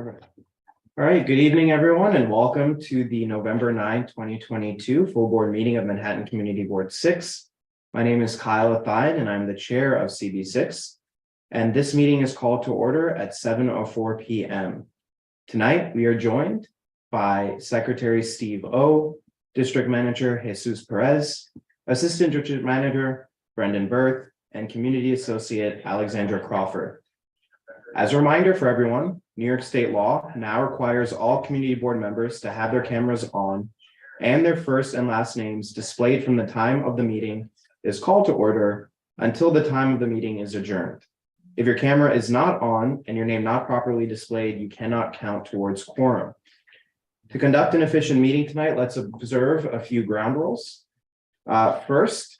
Perfect. All right, good evening, everyone, and welcome to the November 9, 2022 full board meeting of Manhattan Community Board 6. My name is Kyle Athide, and I'm the chair of CB6. And this meeting is called to order at 7:04 p.m. Tonight, we are joined by Secretary Steve O, District Manager Jesus Perez, Assistant District Manager Brendan Berth, and Community Associate Alexandra Crawford. As a reminder for everyone, New York State law now requires all community board members to have their cameras on and their first and last names displayed from the time of the meeting is called to order until the time of the meeting is adjourned. If your camera is not on and your name not properly displayed, you cannot count towards quorum. To conduct an efficient meeting tonight, let's observe a few ground rules. First,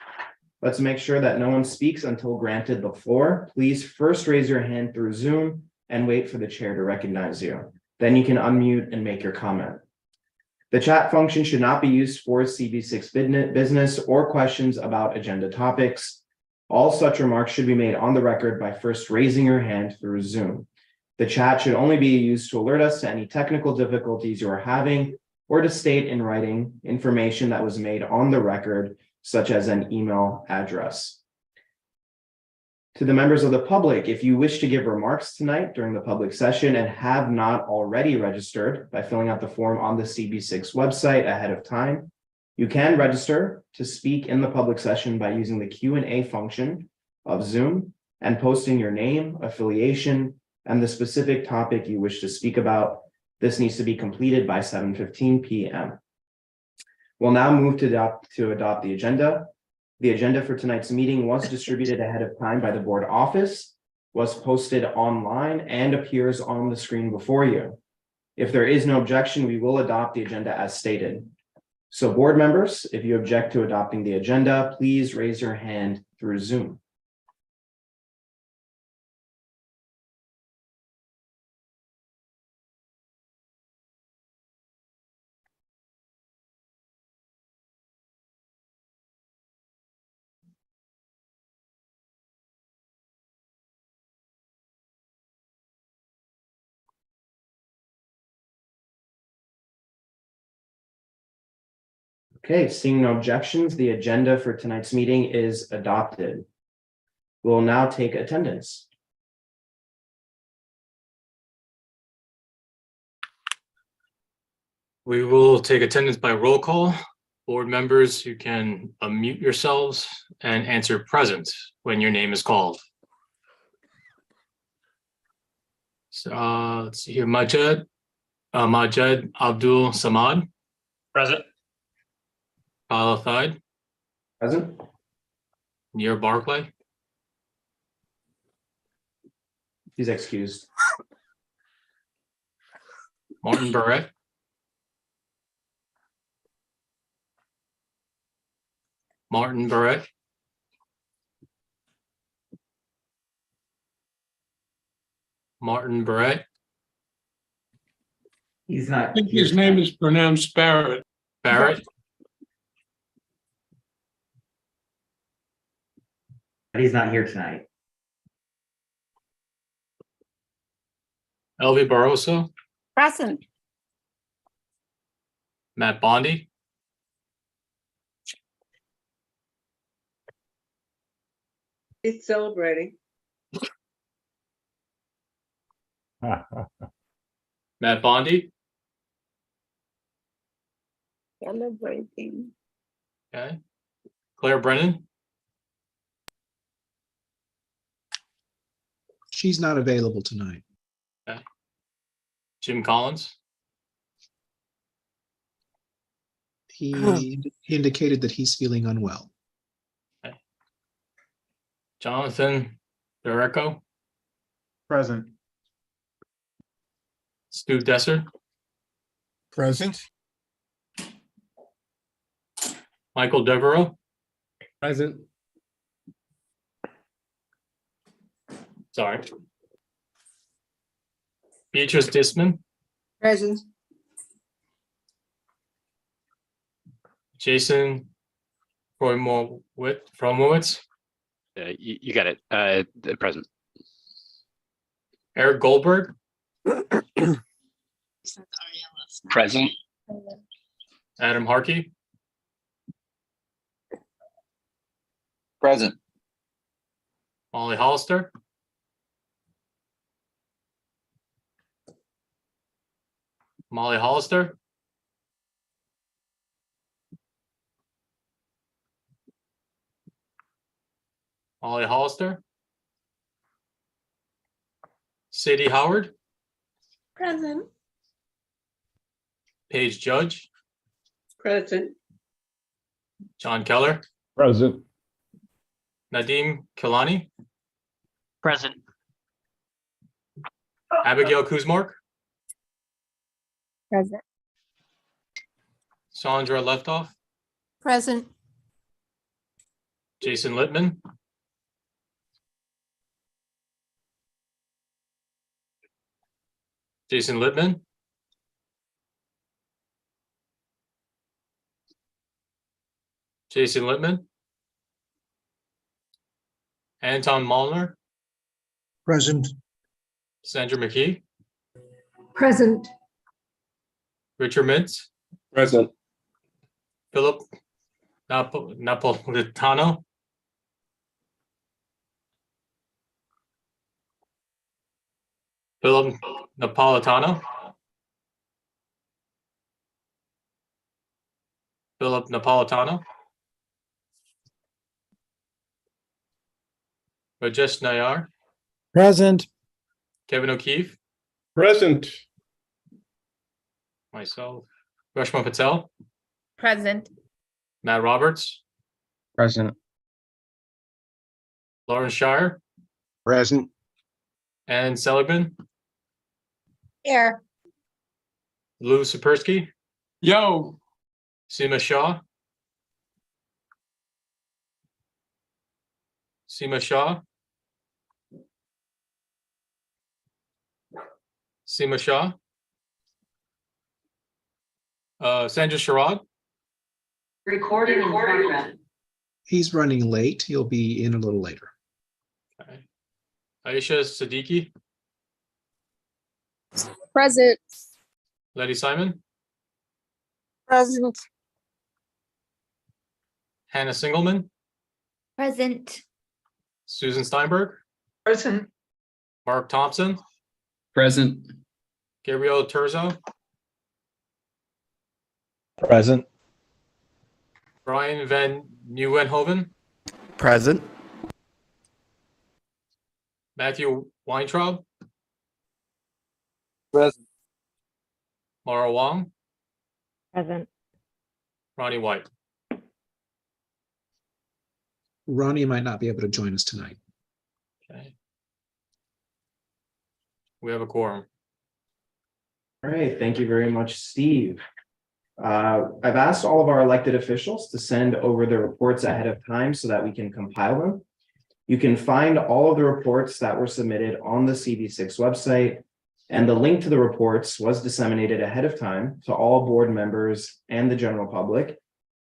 let's make sure that no one speaks until granted the floor. Please first raise your hand through Zoom and wait for the chair to recognize you. Then you can unmute and make your comment. The chat function should not be used for CB6 business or questions about agenda topics. All such remarks should be made on the record by first raising your hand through Zoom. The chat should only be used to alert us to any technical difficulties you are having or to state in writing information that was made on the record, such as an email address. To the members of the public, if you wish to give remarks tonight during the public session and have not already registered by filling out the form on the CB6 website ahead of time, you can register to speak in the public session by using the Q&A function of Zoom and posting your name, affiliation, and the specific topic you wish to speak about. This needs to be completed by 7:15 p.m. We'll now move to adopt the agenda. The agenda for tonight's meeting was distributed ahead of time by the board office, was posted online, and appears on the screen before you. If there is no objection, we will adopt the agenda as stated. So board members, if you object to adopting the agenda, please raise your hand through Zoom. Okay, seeing no objections, the agenda for tonight's meeting is adopted. We'll now take attendance. We will take attendance by roll call. Board members, you can unmute yourselves and answer present when your name is called. So let's see here, Majed Abdul Samad. Present. Kyle Athide. Present. Nir Barclay. He's excused. Martin Barrett. Martin Barrett. Martin Barrett. He's not. I think his name is pronounced Barrett. Barrett. But he's not here tonight. Elvie Barroso. Present. Matt Bondi. He's celebrating. Matt Bondi. Celebrating. Okay. Claire Brennan. She's not available tonight. Jim Collins. He indicated that he's feeling unwell. Jonathan Dereco. Present. Stu Desser. Present. Michael Devereaux. Present. Sorry. Beatrice Disman. Present. Jason Fromowitz. You got it. Present. Eric Goldberg. Present. Adam Harkey, Present. Molly Hollister, Molly Hollister, Molly Hollister, Sadie Howard, Present. Paige Judge, Present. John Keller, Present. Nadeem Kilani, Present. Abigail Kuzmark, Present. Sandra Leftoff, Present. Jason Littman, Jason Littman, Jason Littman, Anton Malner, Present. Sandra McKee, Present. Richard Mintz, Present. Philip Napolitano, Philip Napolitano, Philip Napolitano, Rajesh Nayar, Present. Kevin O'Keefe, Present. myself, Rashma Patel, Present. Matt Roberts, Present. Lauren Shire, Present. Ann Seligman, Here. Lou Sapersky, Yo. Seema Shaw, Seema Shaw, Seema Shaw, Sandra Sharad, Recording in progress. He's running late. He'll be in a little later. okay. Aisha Siddiqui, Present. Letty Simon, Present. Hannah Singelman, Present. Susan Steinberg, Present. Mark Thompson, Present. Gabriel Turzo, Present. Brian Van Nieuwenhoven, Present. Matthew Weintraub, Present. Mara Wong, Present. Ronnie White. Ronnie might not be able to join us tonight. Okay. We have a quorum. All right, thank you very much, Steve. I've asked all of our elected officials to send over their reports ahead of time so that we can compile them. You can find all of the reports that were submitted on the CB6 website, and the link to the reports was disseminated ahead of time to all board members and the general public,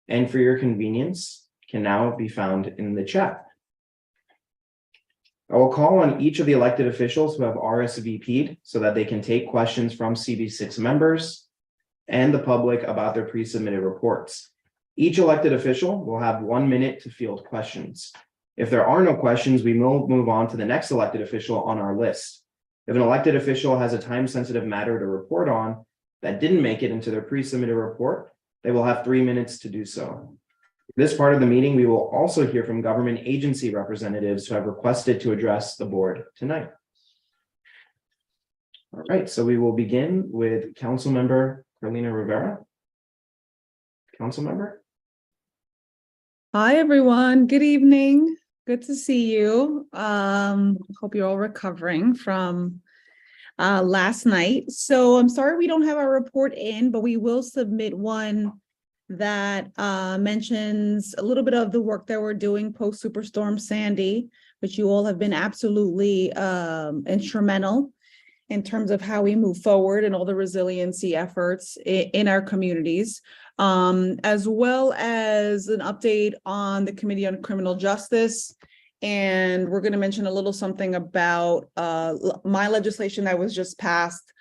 and for your convenience, can now be found in the chat. I will call on each of the elected officials who have RSVP'd so that they can take questions from CB6 members and the public about their pre-submitted reports. Each elected official will have 1 minute to field questions. If there are no questions, we will move on to the next elected official on our list. If an elected official has a time-sensitive matter to report on that didn't make it into their pre-submitted report, they will have 3 minutes to do so. For this part of the meeting, we will also hear from government agency representatives who have requested to address the board tonight. All right, so we will begin with Councilmember Carlina Rivera. Councilmember. Hi, everyone. Good evening. Good to see you. Hope you're all recovering from last night. So I'm sorry we don't have our report in, but we will submit one that mentions a little bit of the work that we're doing post Superstorm Sandy, which you all have been absolutely instrumental in terms of how we move forward and all the resiliency efforts in our communities, as well as an update on the Committee on Criminal Justice. And we're going to mention a little something about my legislation that was just passed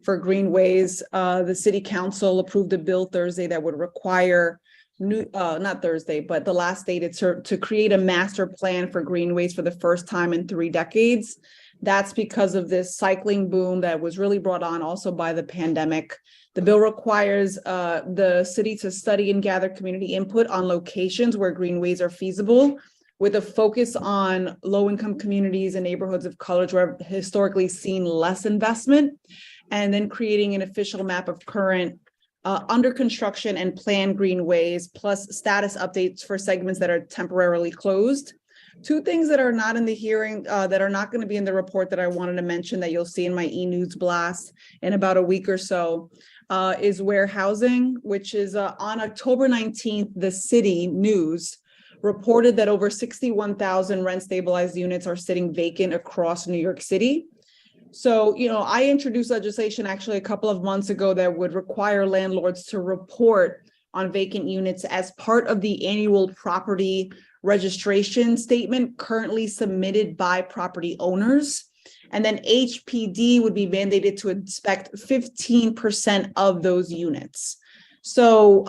for greenways. The city council approved a bill Thursday that would require not Thursday, but the last day to create a master plan for greenways for the first time in 3 decades. That's because of this cycling boom that was really brought on also by the pandemic. The bill requires the city to study and gather community input on locations where greenways are feasible, with a focus on low-income communities and neighborhoods of color where have historically seen less investment, and then creating an official map of current under construction and planned greenways, plus status updates for segments that are temporarily closed. 2 things that are not in the hearing, that are not going to be in the report that I wanted to mention that you'll see in my e-news blast in about a week or so, is warehousing, which is on October 19th, the city news reported that over 61,000 rent stabilized units are sitting vacant across New York City. So, I introduced legislation actually a couple of months ago that would require landlords to report on vacant units as part of the annual property registration statement currently submitted by property owners. And then HPD would be mandated to inspect 15% of those units. So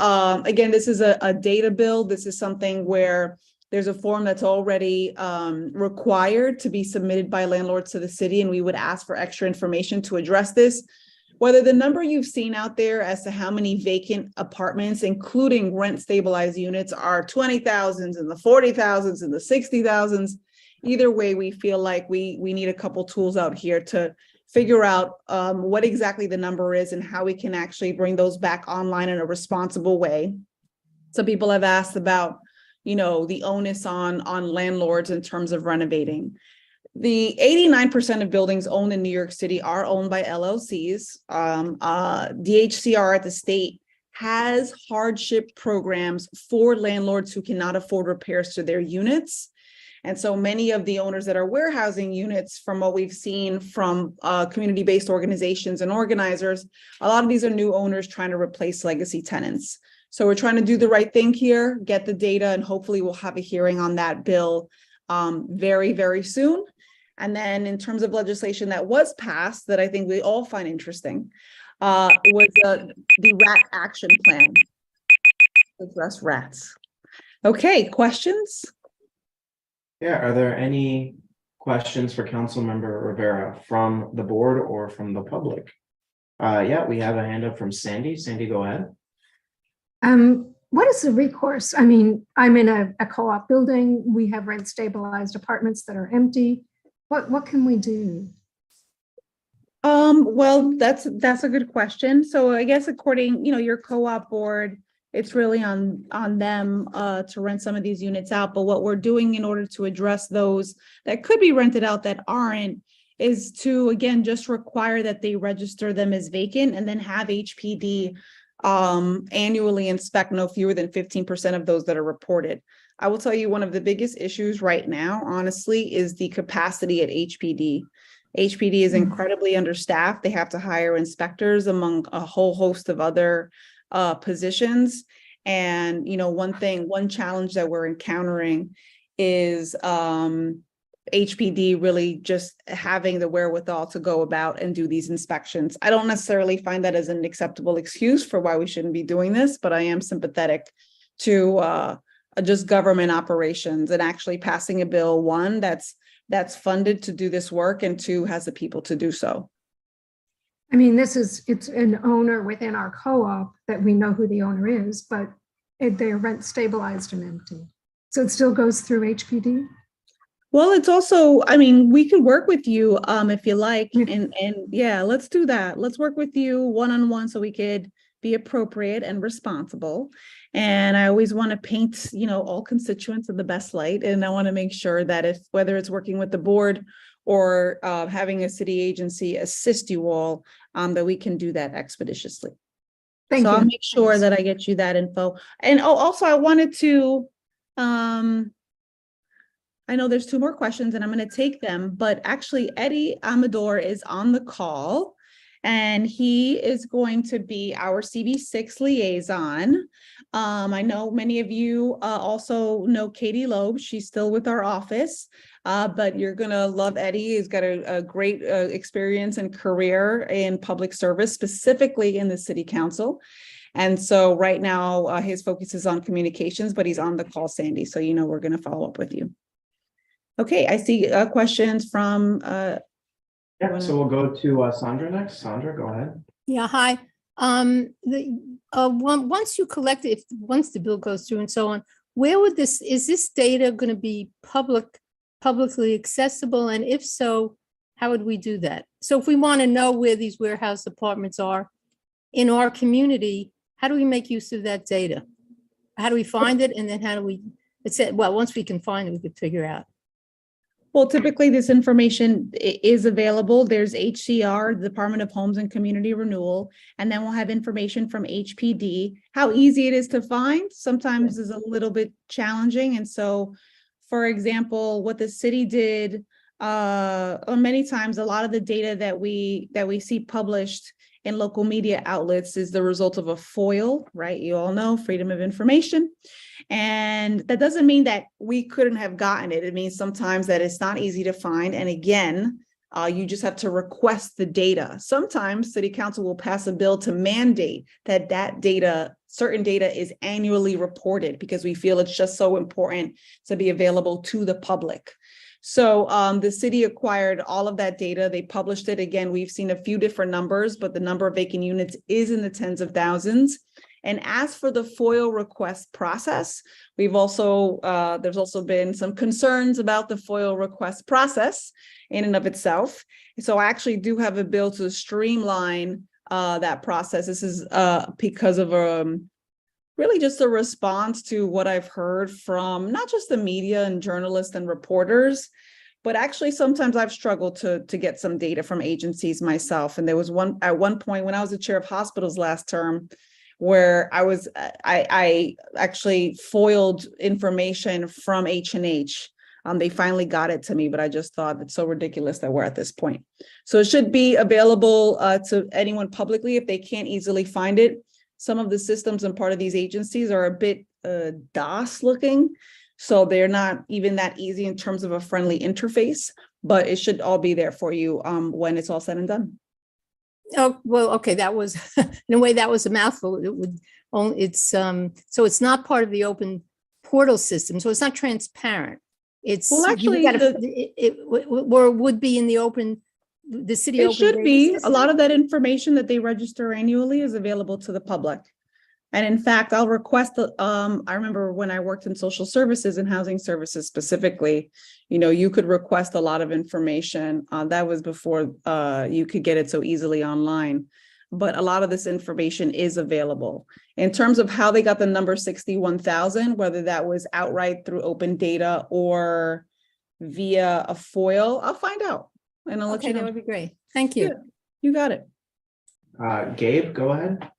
again, this is a data bill. This is something where there's a form that's already required to be submitted by landlords to the city, and we would ask for extra information to address this. Whether the number you've seen out there as to how many vacant apartments, including rent stabilized units, are 20,000s and the 40,000s and the 60,000s, either way, we feel like we need a couple tools out here to figure out what exactly the number is and how we can actually bring those back online in a responsible way. Some people have asked about, the onus on landlords in terms of renovating. The 89% of buildings owned in New York City are owned by LLCs. DHCR at the state has hardship programs for landlords who cannot afford repairs to their units. And so many of the owners that are warehousing units, from what we've seen from community-based organizations and organizers, a lot of these are new owners trying to replace legacy tenants. So we're trying to do the right thing here, get the data, and hopefully we'll have a hearing on that bill very, very soon. And then in terms of legislation that was passed that I think we all find interesting, was the rat action plan to address rats. Okay, questions? Yeah, are there any questions for Councilmember Rivera from the board or from the public? Yeah, we have a hand up from Sandy. Sandy, go ahead. What is the recourse? I mean, I'm in a co-op building. We have rent stabilized apartments that are empty. What can we do? Well, that's a good question. So I guess according, your co-op board, it's really on them to rent some of these units out. But what we're doing in order to address those that could be rented out that aren't is to, again, just require that they register them as vacant and then have HPD annually inspect no fewer than 15% of those that are reported. I will tell you, one of the biggest issues right now, honestly, is the capacity at HPD. HPD is incredibly understaffed. They have to hire inspectors among a whole host of other positions. And, one challenge that we're encountering is HPD really just having the wherewithal to go about and do these inspections. I don't necessarily find that as an acceptable excuse for why we shouldn't be doing this, but I am sympathetic to just government operations and actually passing a bill, one, that's funded to do this work, and 2, has the people to do so. I mean, it's an owner within our co-op that we know who the owner is, but they're rent stabilized and empty. So it still goes through HPD? Well, it's also, we can work with you if you like, and yeah, let's do that. Let's work with you one-on-one so we could be appropriate and responsible. And I always want to paint, all constituents in the best light. And I want to make sure that whether it's working with the board or having a city agency assist you all, that we can do that expeditiously. Thank you. I'll make sure that I get you that info. And also I wanted to, I know there's 2 more questions and I'm going to take them, but actually Eddie Amador is on the call. and he is going to be our CB6 liaison. I know many of you also know Katie Loeb. She's still with our office, but you're gonna love Eddie. He's got a great experience and career in public service, specifically in the city council. And so right now his focus is on communications, but he's on the call, Sandy. So you know we're gonna follow up with you. Okay, I see questions from Yeah, so we'll go to Sandra next. Sandra, go ahead. Yeah, hi. Once you collect it, once the bill goes through and so on, where would is this data going to be publicly accessible? And if so, how would we do that? So if we want to know where these warehouse apartments are in our community, how do we make use of that data? How do we find it? And then how do we, well, once we can find it, we could figure out. Well, typically this information is available. There's HCR, Department of Homes and Community Renewal, and then we'll have information from HPD. How easy it is to find sometimes is a little bit challenging. And so, for example, what the city did, many times, a lot of the data that we see published in local media outlets is the result of a FOIL, right? You all know Freedom of Information. And that doesn't mean that we couldn't have gotten it. It means sometimes that it's not easy to find. And again, you just have to request the data. Sometimes City Council will pass a bill to mandate that certain data is annually reported because we feel it's just so important to be available to the public. So the city acquired all of that data. They published it. Again, we've seen a few different numbers, but the number of vacant units is in the tens of thousands. And as for the FOIL request process, there's also been some concerns about the FOIL request process in and of itself. So I actually do have a bill to streamline that process. This is because of really just a response to what I've heard from not just the media and journalists and reporters, but actually sometimes I've struggled to get some data from agencies myself. And there was at one point when I was the chair of hospitals last term, where I actually foiled information from H&H. They finally got it to me, but I just thought it's so ridiculous that we're at this point. So it should be available to anyone publicly if they can't easily find it. Some of the systems and part of these agencies are a bit DOS looking, so they're not even that easy in terms of a friendly interface, but it should all be there for you when it's all said and done. Oh, well, okay, that was, in a way, that was a mouthful. It would only, so it's not part of the open portal system, so it's not transparent. It's, well, actually, or would be in the open, the city. It should be. A lot of that information that they register annually is available to the public. And in fact, I'll request, I remember when I worked in social services and housing services specifically, you could request a lot of information. That was before you could get it so easily online. But a lot of this information is available. In terms of how they got the number 61,000, whether that was outright through open data or via a FOIL, I'll find out and I'll let you know. That would be great. Thank you. Yeah, you got it. Gabe, go ahead.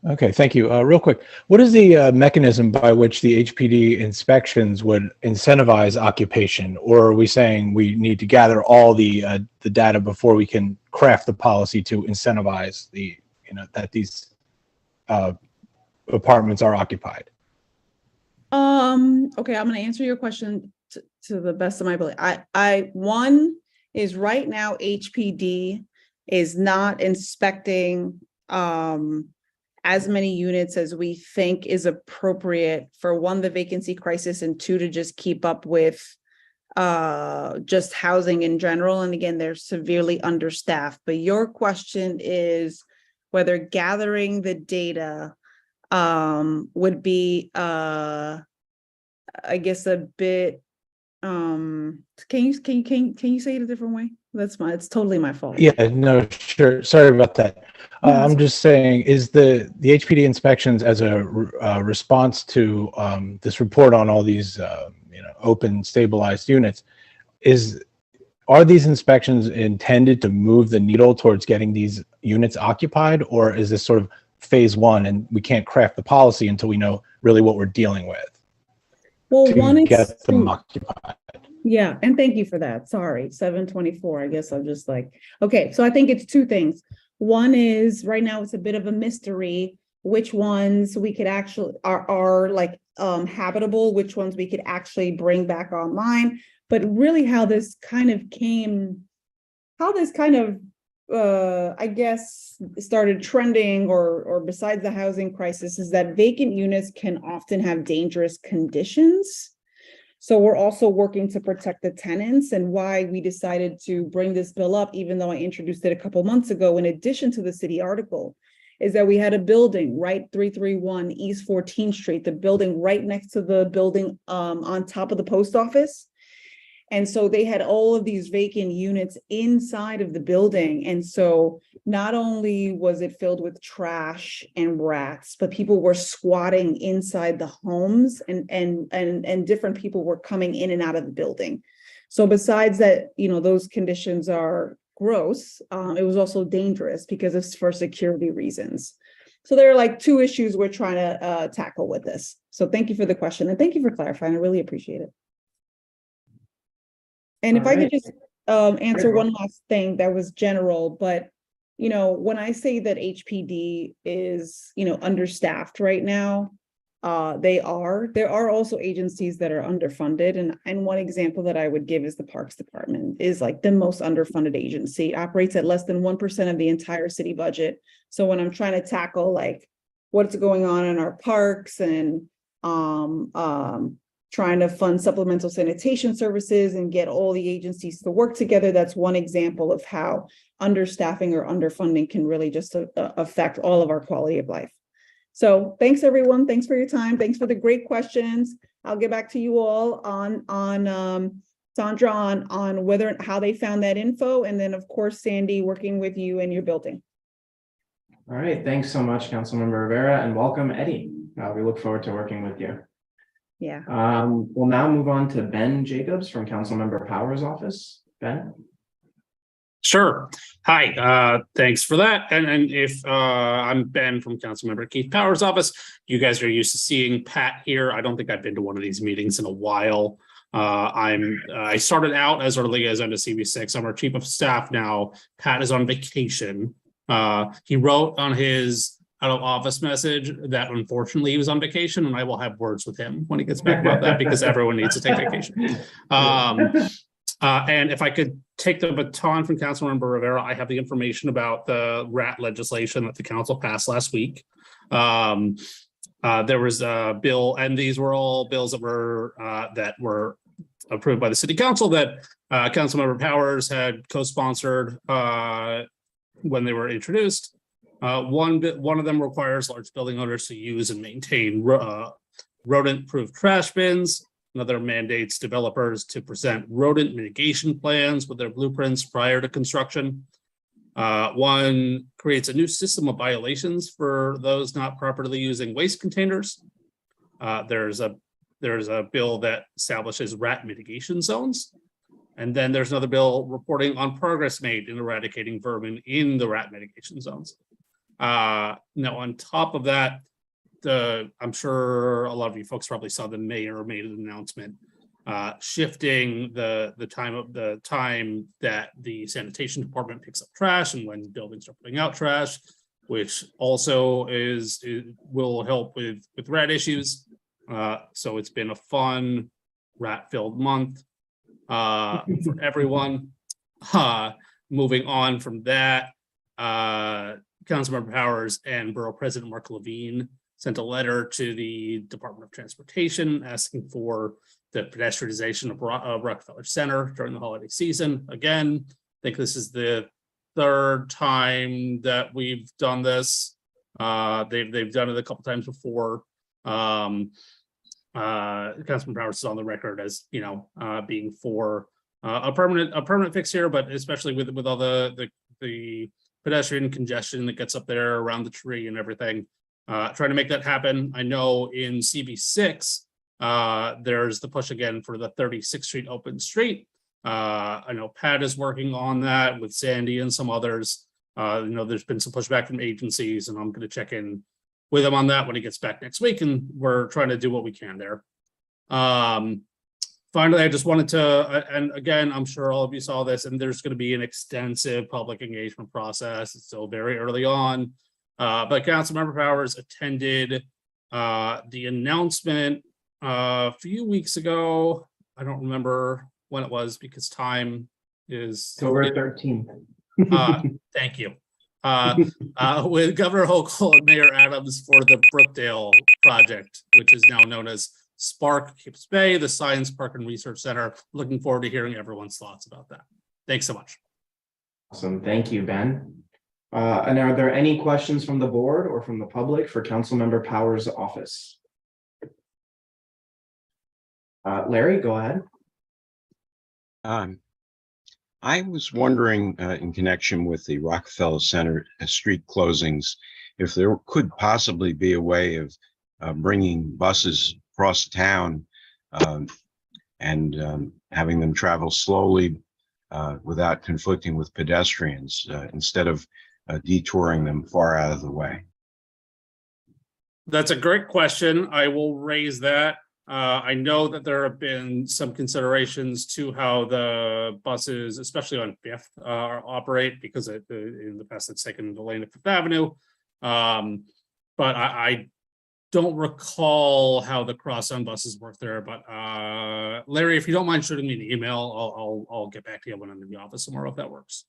Okay, thank you. Real quick, what is the mechanism by which the HPD inspections would incentivize occupation? Or are we saying we need to gather all the data before we can craft the policy to incentivize that these apartments are occupied? Okay, I'm going to answer your question to the best of my ability. One is right now HPD is not inspecting as many units as we think is appropriate for one, the vacancy crisis, and two, to just keep up with just housing in general. And again, they're severely understaffed. But your question is whether gathering the data would be, I guess, a bit. Can you say it a different way? It's totally my fault. Yeah, no, sure. Sorry about that. I'm just saying, is the HPD inspections as a response to this report on all these open stabilized units, are these inspections intended to move the needle towards getting these units occupied, or is this sort of phase one and we can't craft the policy until we know really what we're dealing with? Well, one is get them occupied. Yeah, and thank you for that. Sorry, 724. I guess I'm just like, okay, so I think it's two things. One is, right now, it's a bit of a mystery, which ones we could actually are like habitable, which ones we could actually bring back online. But really how this kind of I guess started trending or besides the housing crisis is that vacant units can often have dangerous conditions. So we're also working to protect the tenants, and why we decided to bring this bill up, even though I introduced it a couple months ago, in addition to the city article, is that we had a building, right, 331 East 14th Street, the building right next to the building on top of the post office. And so they had all of these vacant units inside of the building. And so not only was it filled with trash and rats, but people were squatting inside the homes, and different people were coming in and out of the building. So besides that, those conditions are gross, it was also dangerous because it's for security reasons. So there are like two issues we're trying to tackle with this. So thank you for the question, and thank you for clarifying. I really appreciate it. And if I could just answer one last thing that was general, but when I say that HPD is understaffed right now, there are also agencies that are underfunded, and one example that I would give is the Parks Department is like the most underfunded agency. It operates at less than 1% of the entire city budget. So when I'm trying to tackle like what's going on in our parks and trying to fund supplemental sanitation services and get all the agencies to work together, that's one example of how understaffing or underfunding can really just affect all of our quality of life. So thanks, everyone. Thanks for your time. Thanks for the great questions. I'll get back to you all on Sandra on whether how they found that info, and then of course Sandy working with you and your building. All right, thanks so much, Councilmember Rivera, and welcome, Eddie. We look forward to working with you. Yeah. We'll now move on to Ben Jacobs from Councilmember Powers' office. Ben? Sure. Hi, thanks for that. And if I'm Ben from Councilmember Keith Powers' office, you guys are used to seeing Pat here. I don't think I've been to one of these meetings in a while. I started out as our liaison to CB6. I'm our chief of staff now. Pat is on vacation. He wrote on his out of office message that unfortunately he was on vacation, and I will have words with him when he gets back about that, because everyone needs to take vacation. And if I could take the baton from Councilmember Rivera, I have the information about the rat legislation that the council passed last week. There was a bill, and these were all bills that were approved by the city council that Councilmember Powers had co-sponsored when they were introduced. One of them requires large building owners to use and maintain rodent-proof trash bins. Another mandates developers to present rodent mitigation plans with their blueprints prior to construction. One creates a new system of violations for those not properly using waste containers. There's a bill that establishes rat mitigation zones. And then there's another bill reporting on progress made in eradicating vermin in the rat mitigation zones. Now, on top of that, I'm sure a lot of you folks probably saw the mayor made an announcement shifting the time that the sanitation department picks up trash and when buildings are putting out trash, which also will help with rat issues. So it's been a fun rat-filled month for everyone. Moving on from that, Councilmember Powers and Borough President Mark Levine sent a letter to the Department of Transportation asking for the pedestrianization of Rockefeller Center during the holiday season. Again, I think this is the third time that we've done this. They've done it a couple times before. Councilman Powers is on the record as being for a permanent fix here, but especially with all the pedestrian congestion that gets up there around the tree and everything. Trying to make that happen. I know in CB6, there's the push again for the 36th Street open street. I know Pat is working on that with Sandy and some others. There's been some pushback from agencies, and I'm going to check in with him on that when he gets back next week, and we're trying to do what we can there. Finally, I just wanted to, and again, I'm sure all of you saw this, and there's going to be an extensive public engagement process. It's still very early on. But Councilmember Powers attended the announcement a few weeks ago. I don't remember when it was because time is October 13th. Thank you. With Governor Hochul and Mayor Adams for the Brookdale project, which is now known as Spark Kips Bay, the Science Park and Research Center. Looking forward to hearing everyone's thoughts about that. Thanks so much. Awesome. Thank you, Ben. And are there any questions from the board or from the public for Councilmember Powers' office? Larry, go ahead. I was wondering, in connection with the Rockefeller Center street closings, if there could possibly be a way of bringing buses across town and having them travel slowly without conflicting with pedestrians instead of detouring them far out of the way. That's a great question. I will raise that. I know that there have been some considerations to how the buses, especially on Fifth, operate because in the past it's taken the lane of Fifth Avenue. But I don't recall how the cross-on buses work there. But Larry, if you don't mind shooting me an email, I'll get back to you when I'm in the office tomorrow if that works.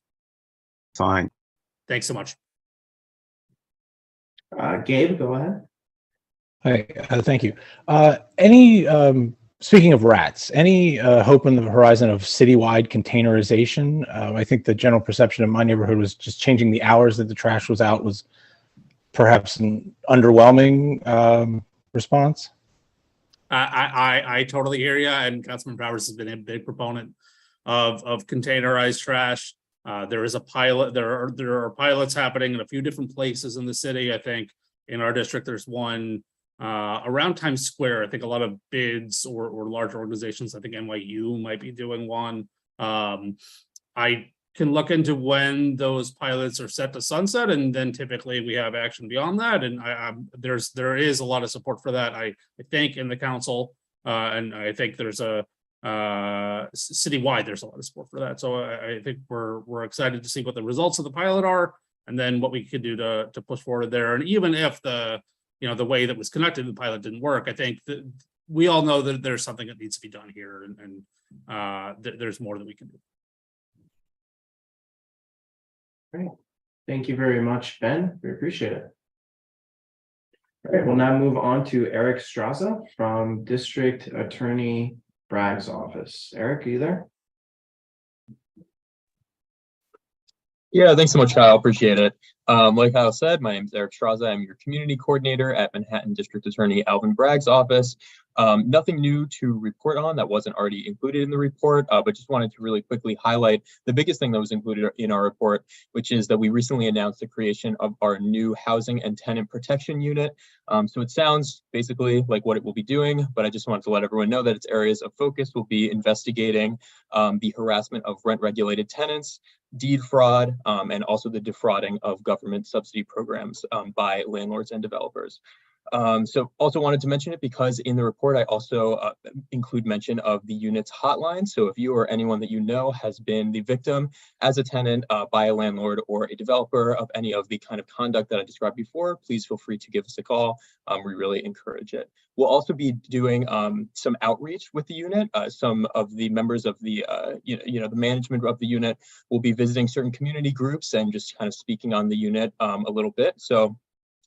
Fine. Thanks so much. Gabe, go ahead. Hi, thank you. Any, speaking of rats, any hope in the horizon of citywide containerization? I think the general perception in my neighborhood was just changing the hours that the trash was out was perhaps an underwhelming response. I totally hear you, and Councilman Powers has been a big proponent of containerized trash. There is a pilot. There are pilots happening in a few different places in the city. I think in our district there's one around Times Square. I think a lot of bids or large organizations, I think NYU might be doing one. I can look into when those pilots are set to sunset, and then typically we have action beyond that. And there is a lot of support for that. I think in the council, and I think there's a citywide, there's a lot of support for that. So I think we're excited to see what the results of the pilot are, and then what we could do to push forward there. And even if the way that was conducted in the pilot didn't work, I think that we all know that there's something that needs to be done here, and there's more that we can do. Great. Thank you very much, Ben. We appreciate it. All right, we'll now move on to Eric Straza from District Attorney Bragg's office. Eric, are you there? Yeah, thanks so much, Kyle. Appreciate it. Like Kyle said, my name is Eric Straza. I'm your community coordinator at Manhattan District Attorney Alvin Bragg's office. Nothing new to report on that wasn't already included in the report, but just wanted to really quickly highlight the biggest thing that was included in our report, which is that we recently announced the creation of our new housing and tenant protection unit. So it sounds basically like what it will be doing, but I just wanted to let everyone know that its areas of focus will be investigating the harassment of rent-regulated tenants, deed fraud, and also the defrauding of government subsidy programs by landlords and developers. So also wanted to mention it because in the report, I also include mention of the unit's hotline. So if you or anyone that you know has been the victim as a tenant by a landlord or a developer of any of the kind of conduct that I described before, please feel free to give us a call. We really encourage it. We'll also be doing some outreach with the unit. Some of the members of the, the management of the unit will be visiting certain community groups and just kind of speaking on the unit a little bit. So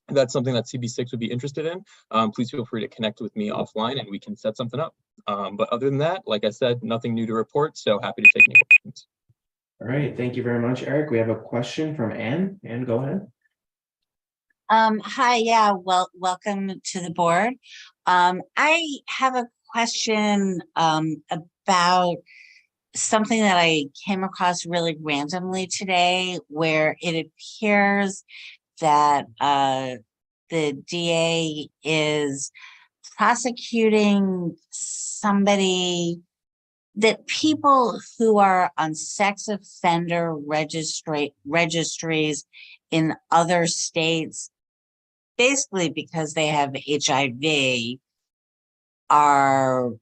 if that's something that CB6 would be interested in, please feel free to connect with me offline and we can set something up. But other than that, like I said, nothing new to report. So happy to take any questions. All right. Thank you very much, Eric. We have a question from Anne. Anne, go ahead. Hi. Yeah. Well, welcome to the board. I have a question about something that I came across really randomly today, where it appears that the DA is prosecuting somebody, that people who are on sex offender registries in other states, basically because they have HIV, are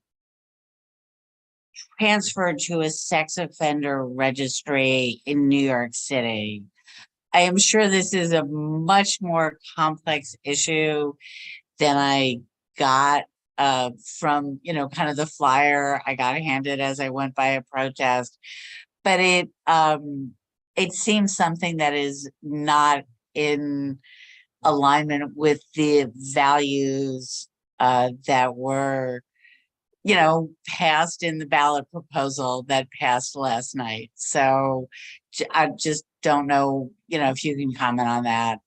transferred to a sex offender registry in New York City. I am sure this is a much more complex issue than I got from, kind of the flyer I got handed as I went by a protest. But it seems something that is not in alignment with the values that were, passed in the ballot proposal that passed last night. So I just don't know, if you can comment on that.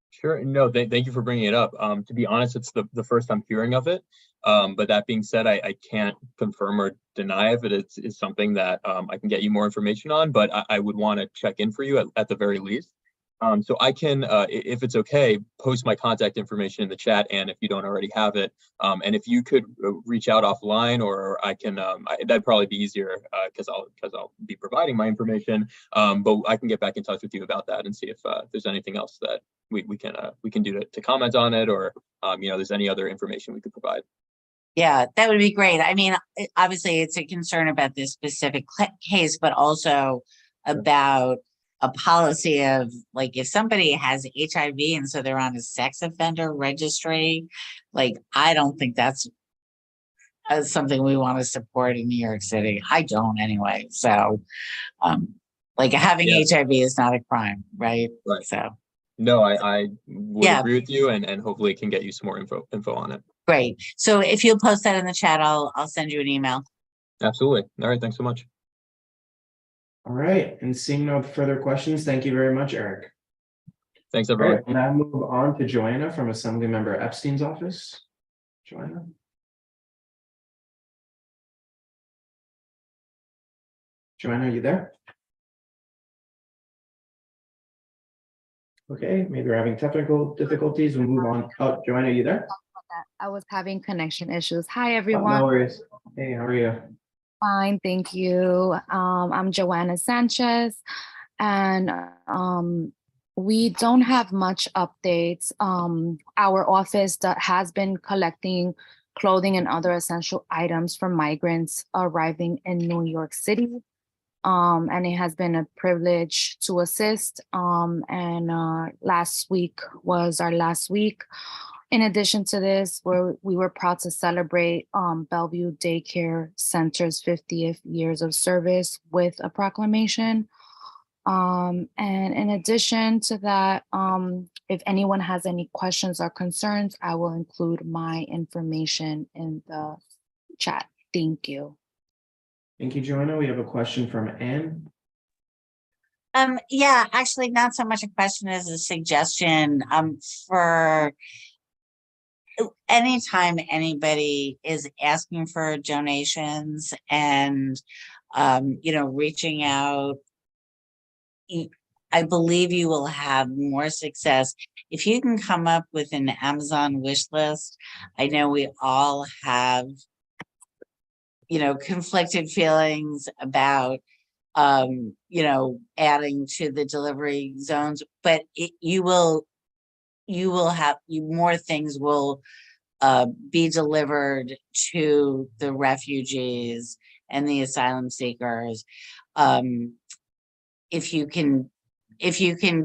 Sure. No, thank you for bringing it up. To be honest, it's the first I'm hearing of it. But that being said, I can't confirm or deny if it is something that I can get you more information on, but I would want to check in for you at the very least. So I can, if it's okay, post my contact information in the chat, and if you don't already have it, and if you could reach out offline, or I can, that'd probably be easier because I'll be providing my information. But I can get back in touch with you about that and see if there's anything else that we can do to comment on it, or there's any other information we could provide. Yeah, that would be great. I mean, obviously it's a concern about this specific case, but also about a policy of, like, if somebody has HIV and so they're on a sex offender registry, like, I don't think that's something we want to support in New York City. I don't anyway. So, like, having HIV is not a crime, right? Right. So. No, I would agree with you, and hopefully can get you some more info on it. Great. So if you'll post that in the chat, I'll send you an email. Absolutely. All right. Thanks so much. All right, and seeing no further questions, thank you very much, Eric. Thanks, All everyone. right, we'll now move on to Joanna from Assemblymember Epstein's office. Joanna. Joanna, are you there? Okay, maybe we're having technical difficulties. We'll move on. Oh, Joanna, are you there? I was having connection issues. Hi, Oh, everyone. no worries. Hey, how are you? Fine, thank you. I'm Joanna Sanchez, and we don't have much updates. Our office that has been collecting clothing and other essential items for migrants arriving in New York City. And it has been a privilege to assist. And last week was our last week. In addition to this, we were proud to celebrate Bellevue Daycare Center's 50th years of service with a proclamation. And in addition to that, if anyone has any questions or concerns, I will include my information in the chat. Thank you. Thank you, Joanna. We have a question from Anne. Yeah, actually not so much a question as a suggestion. For anytime anybody is asking for donations and reaching out, I believe you will have more success if you can come up with an Amazon wish list. I know we all have conflicted feelings about adding to the delivery zones, but you will have more things will be delivered to the refugees and the asylum seekers. If you can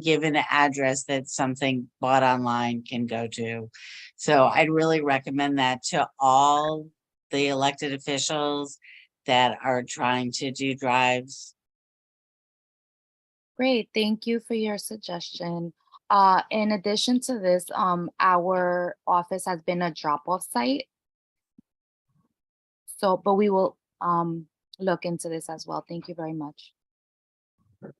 give an address that something bought online can go to. So I'd really recommend that to all the elected officials that are trying to do drives. Great, thank you for your suggestion. In addition to this, our office has been a drop-off site. So, but we will look into this as well. Thank you very much.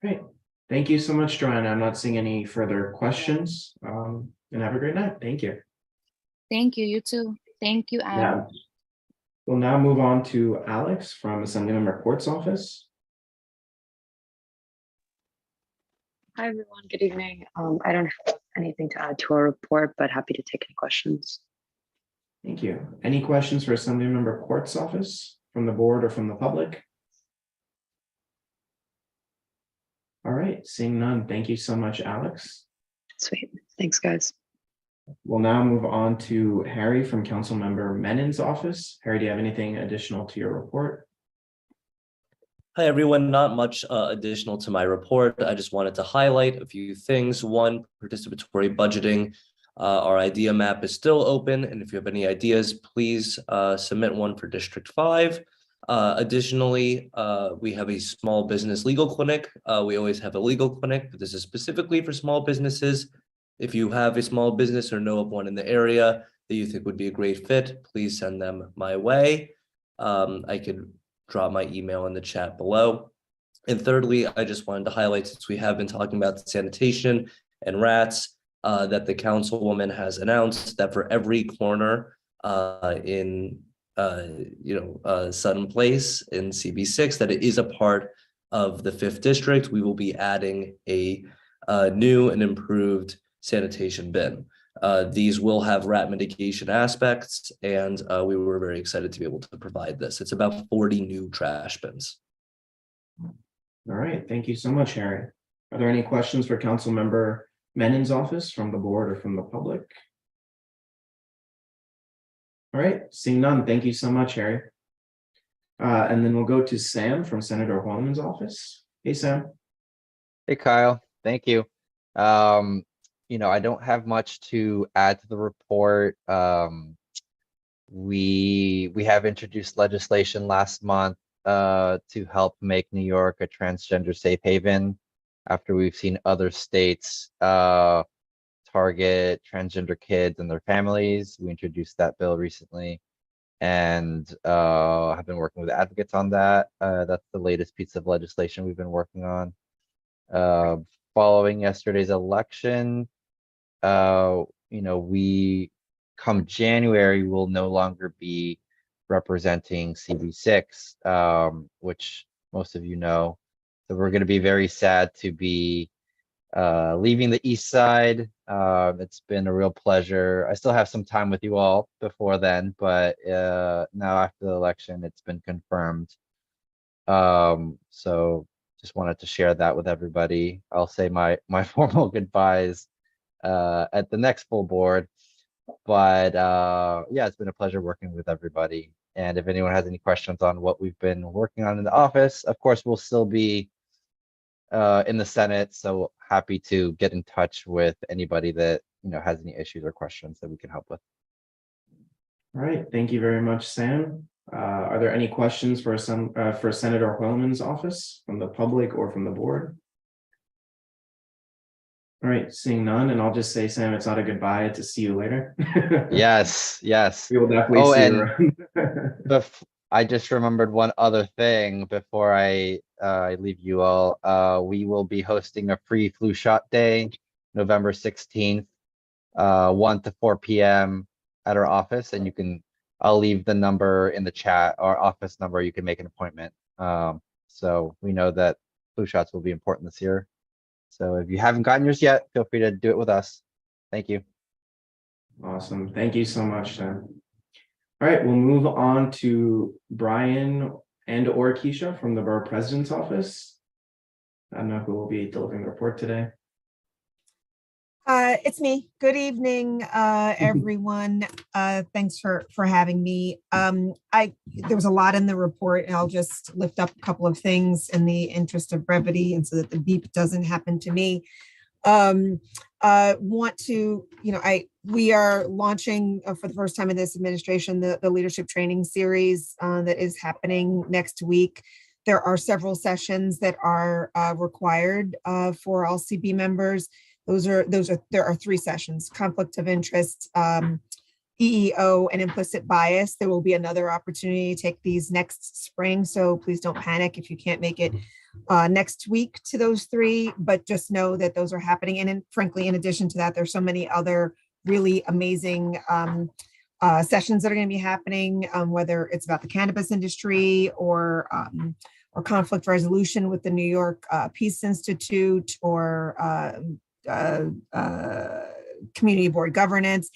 Great. Thank you so much, Joanna. I'm not seeing any further questions. And have a great night. Thank you. Thank you, you too. Thank you, Anne. Yeah. We'll now move on to Alex from Assemblymember Court's office. Hi, everyone. Good evening. I don't have anything to add to our report, but happy to take any questions. Thank you. Any questions for Assemblymember Court's office from the board or from the public? All right, seeing none. Thank you so much, Alex. Sweet. Thanks, guys. We'll now move on to Harry from Councilmember Menin's office. Harry, do you have anything additional to your report? Hi, everyone. Not much additional to my report. I just wanted to highlight a few things. One, participatory budgeting. Our idea map is still open, and if you have any ideas, please submit one for District 5. Additionally, we have a small business legal clinic. We always have a legal clinic, but this is specifically for small businesses. If you have a small business or know of one in the area that you think would be a great fit, please send them my way. I could drop my email in the chat below. And thirdly, I just wanted to highlight, since we have been talking about sanitation and rats, that the councilwoman has announced that for every corner in Sutton Place in CB6, that it is a part of the 5th district. We will be adding a new and improved sanitation bin. These will have rat mitigation aspects, and we were very excited to be able to provide this. It's about 40 new trash bins. All right, thank you so much, Harry. Are there any questions for Councilmember Menin's office from the board or from the public? All right, seeing none, thank you so much, Harry. And then we'll go to Sam from Senator Hoylman's office. Hey, Sam. Hey, Kyle. Thank you. I don't have much to add to the report. We have introduced legislation last month to help make New York a transgender safe haven after we've seen other states target transgender kids and their families. We introduced that bill recently and have been working with advocates on that. That's the latest piece of legislation we've been working on. Following yesterday's election, we come January will no longer be representing CB6, which most of you know. So we're going to be very sad to be leaving the East Side. It's been a real pleasure. I still have some time with you all before then, but now after the election, it's been confirmed. So just wanted to share that with everybody. I'll say my formal goodbyes at the next full board, but yeah, it's been a pleasure working with everybody. And if anyone has any questions on what we've been working on in the office, of course, we'll still be in the Senate, so happy to get in touch with anybody that has any issues or questions that we can help with. All right, thank you very much, Sam. Are there any questions for Senator Hoylman's office from the public or from the board? All right, seeing none, and I'll just say, Sam, it's not a goodbye, it's a see you later. Yes. We will definitely see you around. I just remembered one other thing before I leave you all. We will be hosting a free flu shot day, November 16th, 1 to 4 p.m. at our office, and I'll leave the number in the chat, our office number. You can make an appointment. So we know that flu shots will be important this year. So if you haven't gotten yours yet, feel free to do it with us. Thank you. Awesome. Thank you so much, Sam. All right, we'll move on to Brian and/or Keisha from the Borough President's office. I don't know who will be delivering the report today. It's me. Good evening, everyone. Thanks for having me. There was a lot in the report, and I'll just lift up a couple of things in the interest of brevity and so that the beep doesn't happen to me. We are launching for the first time in this administration the leadership training series that is happening next week. There are several sessions that are required for all CB members. There are 3 sessions: conflict of interest, EEO, and implicit bias. There will be another opportunity to take these next spring, so please don't panic if you can't make it next week to those 3, but just know that those are happening. And frankly, in addition to that, there's so many other really amazing sessions that are going to be happening, whether it's about the cannabis industry or conflict resolution with the New York Peace Institute, or community board governance.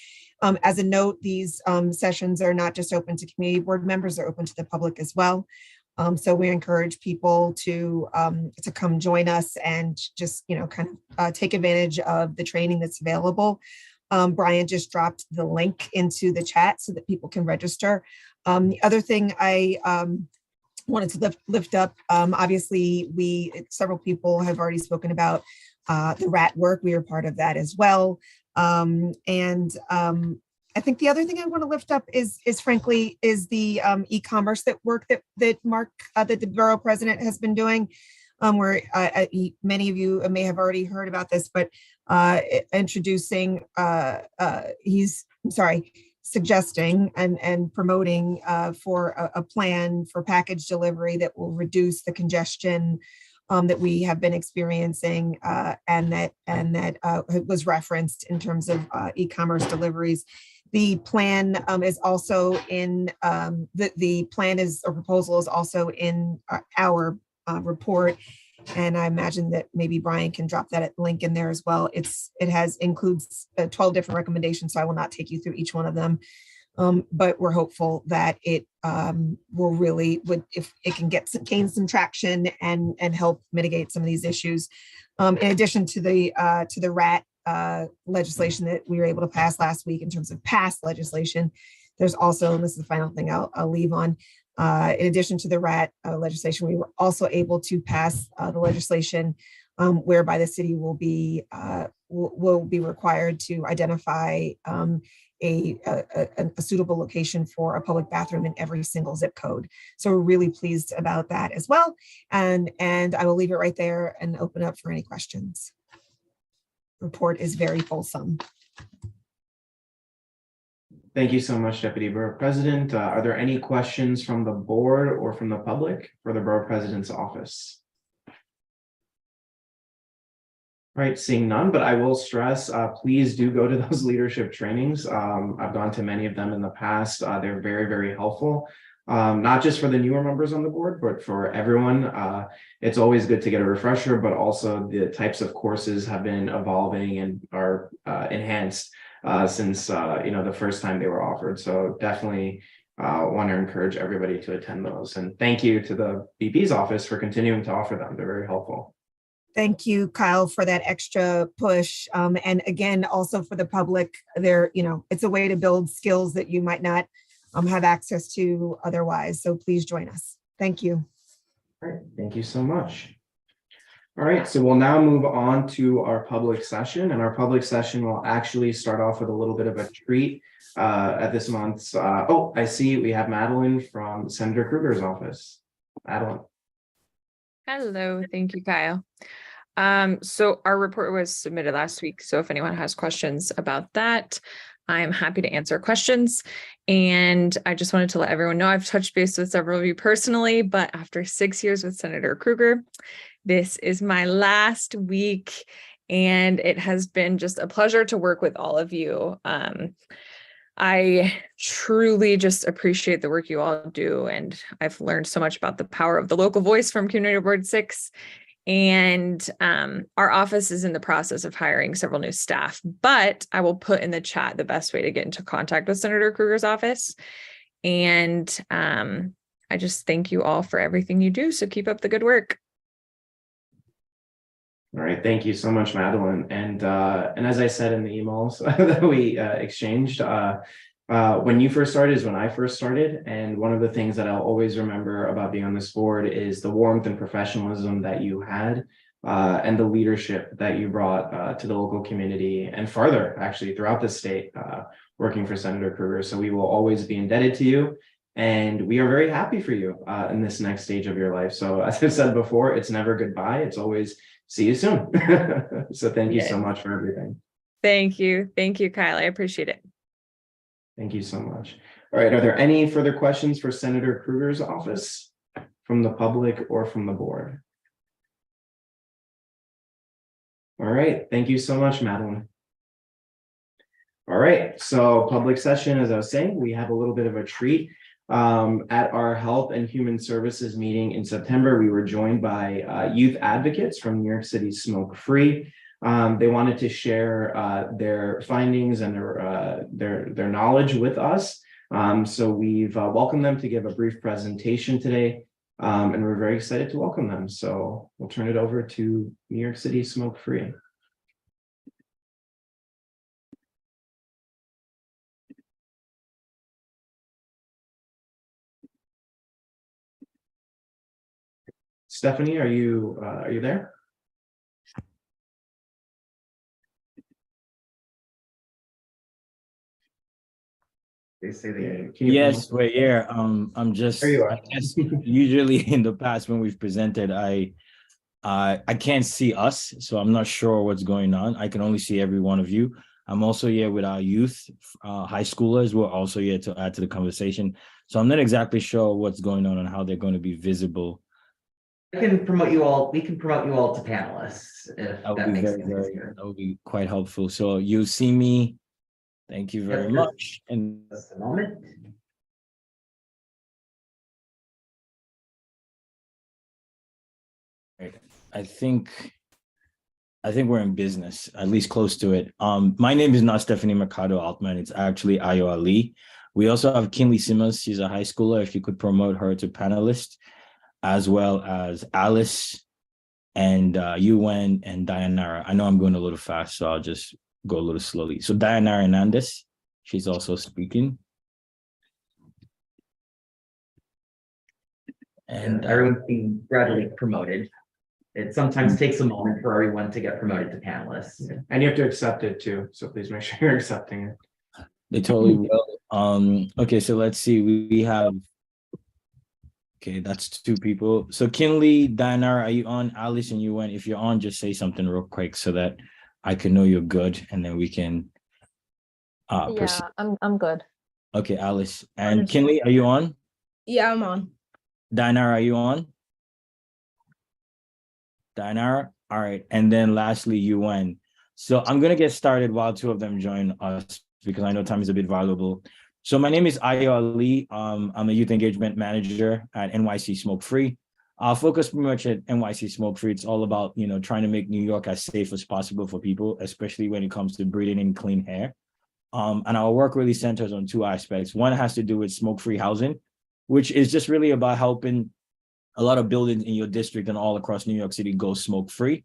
As a note, these sessions are not just open to community board members, they're open to the public as well. So we encourage people to come join us and just, kind of take advantage of the training that's available. Brian just dropped the link into the chat so that people can register. The other thing I wanted to lift up, obviously, several people have already spoken about the RAT work. We are part of that as well. I think the other thing I want to lift up is frankly the e-commerce work that Mark, that the borough president has been doing, where many of you may have already heard about this, but suggesting and promoting for a plan for package delivery that will reduce the congestion that we have been experiencing, and that was referenced in terms of e-commerce deliveries. The plan is also in the plan is a proposal is also in our report, and I imagine that maybe Brian can drop that link in there as well. It includes 12 different recommendations, so I will not take you through each one of them. But we're hopeful that it will really, if it can gain some traction and help mitigate some of these issues. In addition to the RAT legislation that we were able to pass last week in terms of past legislation, there's also, and this is the final thing I'll leave on, in addition to the RAT legislation, we were also able to pass the legislation whereby the city will be required to identify a suitable location for a public bathroom in every single zip code. So we're really pleased about that as well. And I will leave it right there and open up for any questions. Report is very fulsome. Thank you so much, Deputy Borough President. Are there any questions from the board or from the public for the Borough President's office? Right, seeing none, but I will stress, please do go to those leadership trainings. I've gone to many of them in the past. They're very, very helpful. Not just for the newer members on the board, but for everyone. It's always good to get a refresher, but also the types of courses have been evolving and are enhanced since the first time they were offered. So definitely want to encourage everybody to attend those. And thank you to the VP's office for continuing to offer them. They're very helpful. Thank you, Kyle, for that extra push. And again, also for the public, it's a way to build skills that you might not have access to otherwise. So please join us. Thank you. All right, thank you so much. All right, so we'll now move on to our public session, and our public session will actually start off with a little bit of a treat at this month's. I see we have Madeline from Senator Krueger's office. Madeline. Hello, thank you, Kyle. So our report was submitted last week. So if anyone has questions about that, I'm happy to answer questions. And I just wanted to let everyone know I've touched base with several of you personally, but after 6 years with Senator Krueger, this is my last week, and it has been just a pleasure to work with all of you. I truly just appreciate the work you all do, and I've learned so much about the power of the local voice from Community Board 6. And our office is in the process of hiring several new staff, but I will put in the chat the best way to get into contact with Senator Krueger's office. And I just thank you all for everything you do. So keep up the good work. All right, thank you so much, Madeline. And as I said in the emails that we exchanged, when you first started is when I first started. And one of the things that I'll always remember about being on this board is the warmth and professionalism that you had and the leadership that you brought to the local community and farther, actually, throughout the state, working for Senator Krueger. So we will always be indebted to you. And we are very happy for you in this next stage of your life. So as I said before, it's never goodbye. It's always see you soon. So thank you so much for everything. Thank you. Thank you, Kyle. I appreciate it. Thank you so much. All right. Are there any further questions for Senator Krueger's office from the public or from the board? All right. Thank you so much, Madeline. All right. So public session, as I was saying, we have a little bit of a treat. At our Health and Human Services meeting in September, we were joined by youth advocates from New York City Smoke Free. They wanted to share their findings and their knowledge with us. So we've welcomed them to give a brief presentation today, and we're very excited to welcome them. So we'll turn it over to New York City Smoke Free. Stephanie, are you there? They say they. Can you Yes, promote? we're here. I'm just, There you are. I guess, usually in the past when we've presented, I can't see us, so I'm not sure what's going on. I can only see every one of you. I'm also here with our youth, high schoolers who are also here to add to the conversation. So I'm not exactly sure what's going on and how they're going to be visible. I can promote you all, we can promote you all to panelists if That would that be makes very, things very, easier. that would be quite helpful. So you see me. Thank you very Yep. much. And Just a moment. I think we're in business, at least close to it. My name is not Stephanie Mercado Altman. It's actually Ayo Ali. We also have Kinley Simmons. She's a high schooler. If you could promote her to panelist, as well as Alice and Yuen and Dayanara. I know I'm going a little fast, so I'll just go a little slowly. So Dayanara Hernandez, she's also speaking. And Everyone's being gradually promoted. It sometimes takes a moment for everyone to get promoted to panelists. And you have to accept it too. So please make sure you're accepting it. they totally will. Okay, so let's see. We have, okay, that's 2 people. So Kinley, Dayanara, are you on? Alice and Yuen, if you're on, just say something real quick so that I can know you're good, and then we can proceed. I'm good. Okay, Alice. And Kinley, are you on? Yeah, I'm on. Dayanara, are you on? Dayanara? All right. And then lastly, Yuen. So I'm going to get started while 2 of them join us because I know time is a bit valuable. So my name is Ayo Ali. I'm a youth engagement manager at NYC Smoke Free. Our focus pretty much at NYC Smoke Free, it's all about, trying to make New York as safe as possible for people, especially when it comes to breathing in clean air. And our work really centers on 2 aspects. One has to do with smoke-free housing, which is just really about helping a lot of buildings in your district and all across New York City go smoke-free.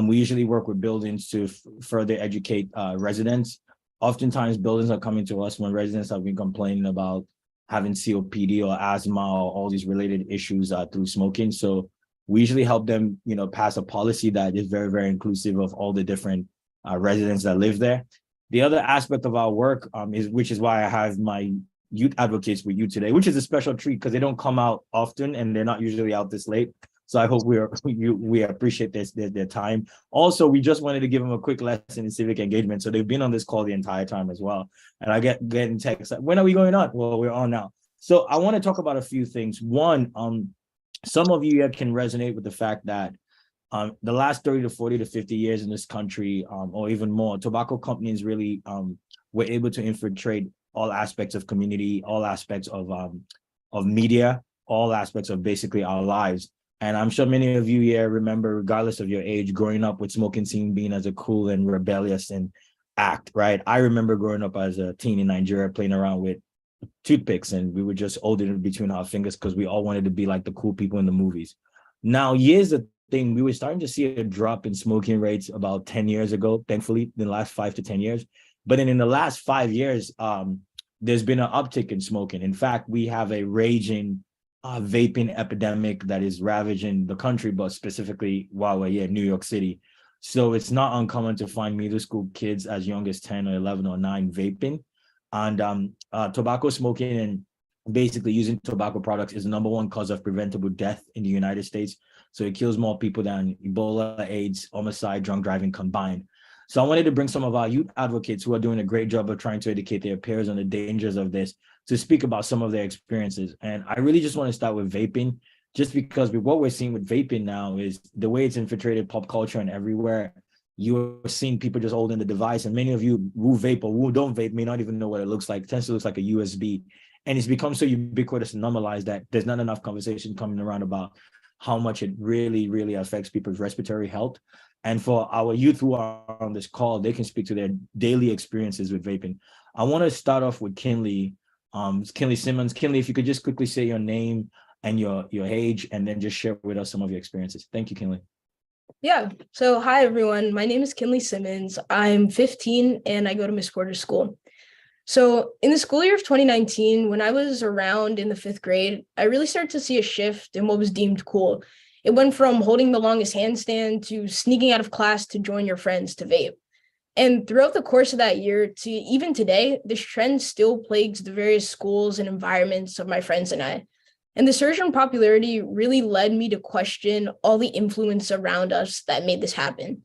We usually work with buildings to further educate residents. Oftentimes, buildings are coming to us when residents have been complaining about having COPD or asthma or all these related issues through smoking. So we usually help them, pass a policy that is very, very inclusive of all the different residents that live there. The other aspect of our work which is why I have my youth advocates with you today, which is a special treat because they don't come out often and they're not usually out this late. So I hope we appreciate their time. Also, we just wanted to give them a quick lesson in civic engagement. So they've been on this call the entire time as well. And I get in text, when are we going on? Well, we're on now. So I want to talk about a few things. One, some of you can resonate with the fact that the last 30 to 40 to 50 years in this country, or even more, tobacco companies really were able to infiltrate all aspects of community, all aspects of media, all aspects of basically our lives. And I'm sure many of you here remember, regardless of your age, growing up with smoking seen being as a cool and rebellious and act, right? I remember growing up as a teen in Nigeria playing around with toothpicks and we would just hold it in between our fingers because we all wanted to be like the cool people in the movies. Now, here's the thing, we were starting to see a drop in smoking rates about 10 years ago, thankfully, in the last 5 to 10 years. But then in the last 5 years, there's been an uptick in smoking. In fact, we have a raging vaping epidemic that is ravaging the country, but specifically while we're here in New York City. So it's not uncommon to find middle school kids as young as 10 or 11 or 9 vaping. And tobacco smoking and basically using tobacco products is the #1 cause of preventable death in the United States. So it kills more people than Ebola, AIDS, homicide, drunk driving combined. So I wanted to bring some of our youth advocates who are doing a great job of trying to educate their peers on the dangers of this to speak about some of their experiences. And I really just want to start with vaping, just because what we're seeing with vaping now is the way it's infiltrated pop culture and everywhere. You're seeing people just holding the device, and many of you who vape or who don't vape may not even know what it looks like. It tends to look like a USB. And it's become so ubiquitous and normalized that there's not enough conversation coming around about how much it really, really affects people's respiratory health. And for our youth who are on this call, they can speak to their daily experiences with vaping. I want to start off with Kinley, Kinley Simmons. Kinley, if you could just quickly say your name and your age, and then just share with us some of your experiences. Thank you, Kinley. Yeah. So hi, everyone. My name is Kinley Simmons. I'm 15 and I go to Miss Porter School. So in the school year of 2019, when I was around in the 5th grade, I really started to see a shift in what was deemed cool. It went from holding the longest handstand to sneaking out of class to join your friends to vape. And throughout the course of that year to even today, this trend still plagues the various schools and environments of my friends and I. And the surge in popularity really led me to question all the influence around us that made this happen.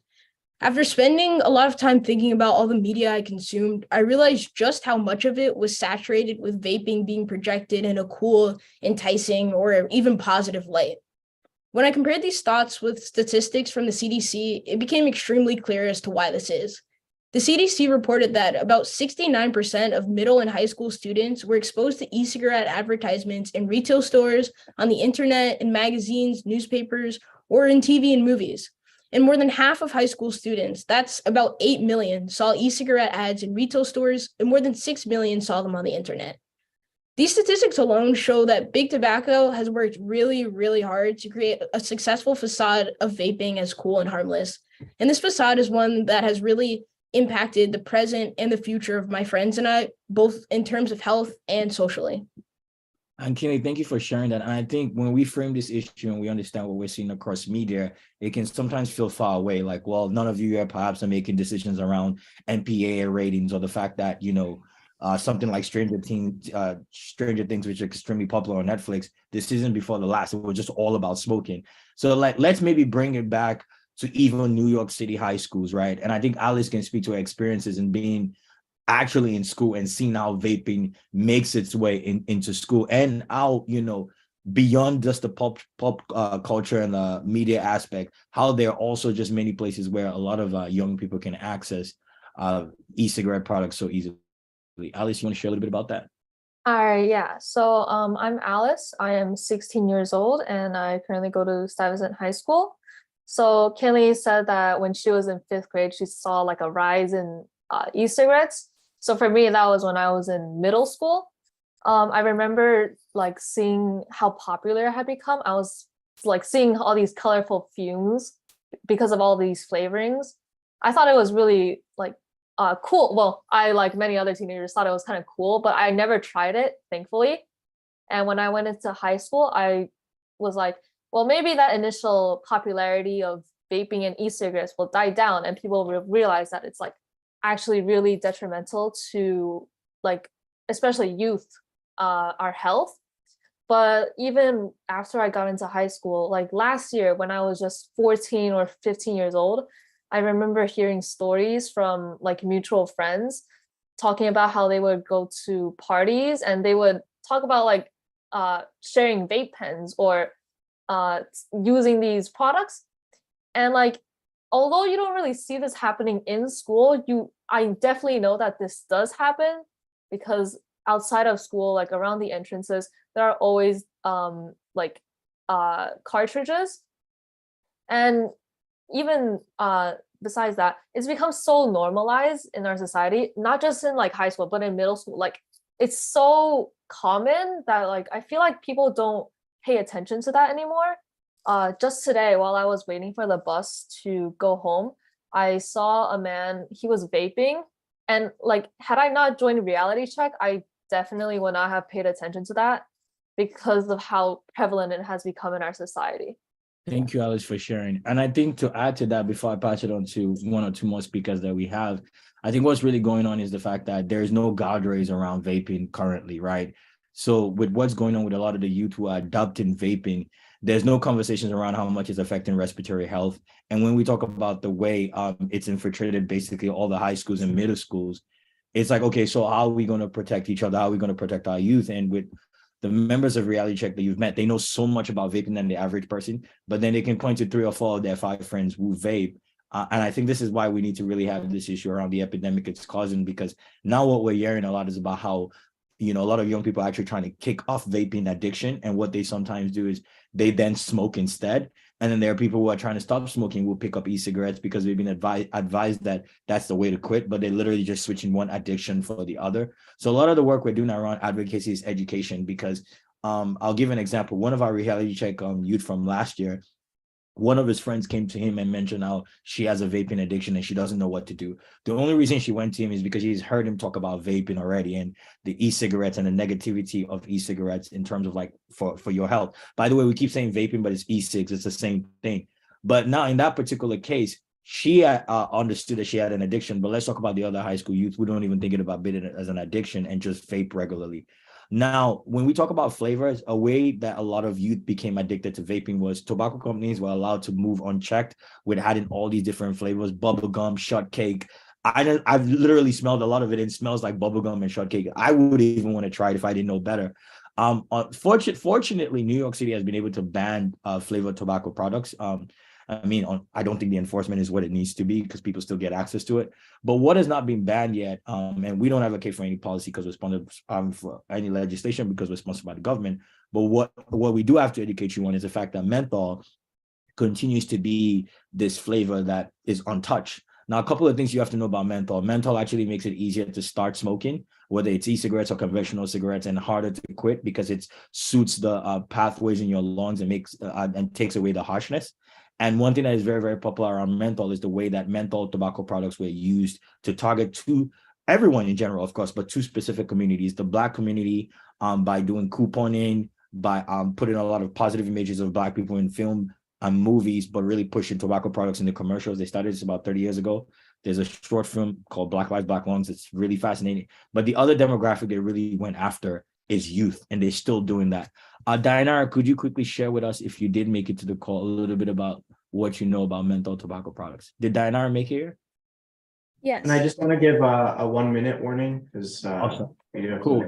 After spending a lot of time thinking about all the media I consumed, I realized just how much of it was saturated with vaping being projected in a cool, enticing, or even positive light. When I compared these thoughts with statistics from the CDC, it became extremely clear as to why this is. The CDC reported that about 69% of middle and high school students were exposed to e-cigarette advertisements in retail stores, on the internet, in magazines, newspapers, or in TV and movies. And more than half of high school students, that's about 8 million, saw e-cigarette ads in retail stores, and more than 6 million saw them on the internet. These statistics alone show that Big Tobacco has worked really, really hard to create a successful facade of vaping as cool and harmless. And this facade is one that has really impacted the present and the future of my friends and I, both in terms of health and socially. And Kenny, thank you for sharing that. And I think when we frame this issue and we understand what we're seeing across media, it can sometimes feel far away. Like, well, none of you perhaps are making decisions around MPAA ratings or the fact that, something like Stranger Things, which is extremely popular on Netflix, the season before the last, it was just all about smoking. So let's maybe bring it back to even New York City high schools, right? And I think Alice can speak to her experiences in being actually in school and seeing how vaping makes its way into school and how, beyond just the pop culture and the media aspect, how there are also just many places where a lot of young people can access e-cigarette products so easily. Alice, you want to share a little bit about that? All right, yeah. So I'm Alice. I am 16 years old and I currently go to Stuyvesant High School. So Kelly said that when she was in 5th grade, she saw like a rise in e-cigarettes. So for me, that was when I was in middle school. I remember like seeing how popular it had become. I was like seeing all these colorful fumes because of all these flavorings. I thought it was really like cool. Well, I, like many other teenagers, thought it was kind of cool, but I never tried it, thankfully. And when I went into high school, I was like, well, maybe that initial popularity of vaping and e-cigarettes will die down and people will realize that it's like actually really detrimental to like, especially youth, our health. But even after I got into high school, like last year when I was just 14 or 15 years old, I remember hearing stories from like mutual friends talking about how they would go to parties and they would talk about like sharing vape pens or using these products. And like, although you don't really see this happening in school, I definitely know that this does happen because outside of school, like around the entrances, there are always cartridges. And even besides that, it's become so normalized in our society, not just in like high school, but in middle school. Like it's so common that like I feel like people don't pay attention to that anymore. Just today, while I was waiting for the bus to go home, I saw a man, he was vaping, and like had I not joined Reality Check, I definitely would not have paid attention to that because of how prevalent it has become in our society. Thank you, Alice, for sharing. And I think to add to that, before I pass it on to one or two more speakers that we have, I think what's really going on is the fact that there's no guardrails around vaping currently, right? So with what's going on with a lot of the youth who are adopting vaping, there's no conversations around how much it's affecting respiratory health. And when we talk about the way it's infiltrated basically all the high schools and middle schools, it's like, okay, so how are we going to protect each other? How are we going to protect our youth? And with the members of Reality Check that you've met, they know so much about vaping than the average person, but then they can point to 3 or 4 of their 5 friends who vape. And I think this is why we need to really have this issue around the epidemic it's causing, because now what we're hearing a lot is about how, a lot of young people are actually trying to kick off vaping addiction. And what they sometimes do is they then smoke instead. And then there are people who are trying to stop smoking will pick up e-cigarettes because they've been advised that that's the way to quit, but they're literally just switching one addiction for the other. So a lot of the work we're doing around advocacy is education, because I'll give an example. One of our Reality Check youth from last year, one of his friends came to him and mentioned how she has a vaping addiction and she doesn't know what to do. The only reason she went to him is because he's heard him talk about vaping already and the e-cigarettes and the negativity of e-cigarettes in terms of like for your health. By the way, we keep saying vaping, but it's e-cigs. It's the same thing. But now in that particular case, she understood that she had an addiction. But let's talk about the other high school youth who don't even think about it as an addiction and just vape regularly. Now, when we talk about flavors, a way that a lot of youth became addicted to vaping was tobacco companies were allowed to move unchecked with adding all these different flavors, bubblegum, shortcake. I've literally smelled a lot of it. It smells like bubblegum and shortcake. I would even want to try it if I didn't know better. Fortunately, New York City has been able to ban flavored tobacco products. I don't think the enforcement is what it needs to be because people still get access to it. But what has not been banned yet, and we don't advocate for any policy because we're sponsored for any legislation because we're sponsored by the government. But what we do have to educate you on is the fact that menthol continues to be this flavor that is untouched. Now, a couple of things you have to know about menthol. Menthol actually makes it easier to start smoking, whether it's e-cigarettes or conventional cigarettes, and harder to quit because it suits the pathways in your lungs and makes and takes away the harshness. And one thing that is very, very popular around menthol is the way that menthol tobacco products were used to target to everyone in general, of course, but two specific communities, the Black community, by doing couponing, by putting a lot of positive images of Black people in film and movies, but really pushing tobacco products in the commercials. They started this about 30 years ago. There's a short film called Black Lives, Black Lungs. It's really fascinating. But the other demographic they really went after is youth, and they're still doing that. Dayanara, could you quickly share with us, if you did make it to the call, a little bit about what you know about menthol tobacco products? Did Dayanara make it here? Yes. And I just want to give a 1 minute warning because Awesome. Cool.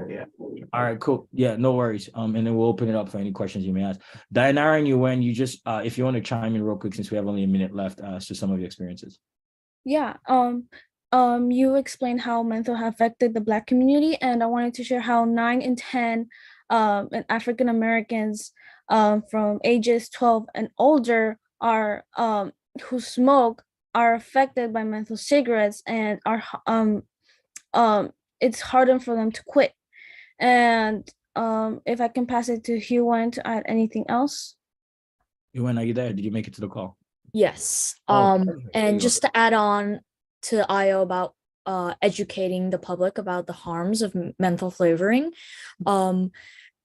All right, cool. Yeah, no worries. And then we'll open it up for any questions you may ask. Dayanara and Yuen, you just if you want to chime in real quick since we have only a minute left as to some of your experiences. Yeah. You explained how mental health affected the Black community, and I wanted to share how 9 in 10 African Americans from ages 12 and older are who smoke are affected by menthol cigarettes and are it's harder for them to quit. And if I can pass it to Hugh to add anything else. Yuen, are you there? Did you make it to the call? Yes. Perfect. And just to add on to Ayo about educating the public about the harms of menthol flavoring.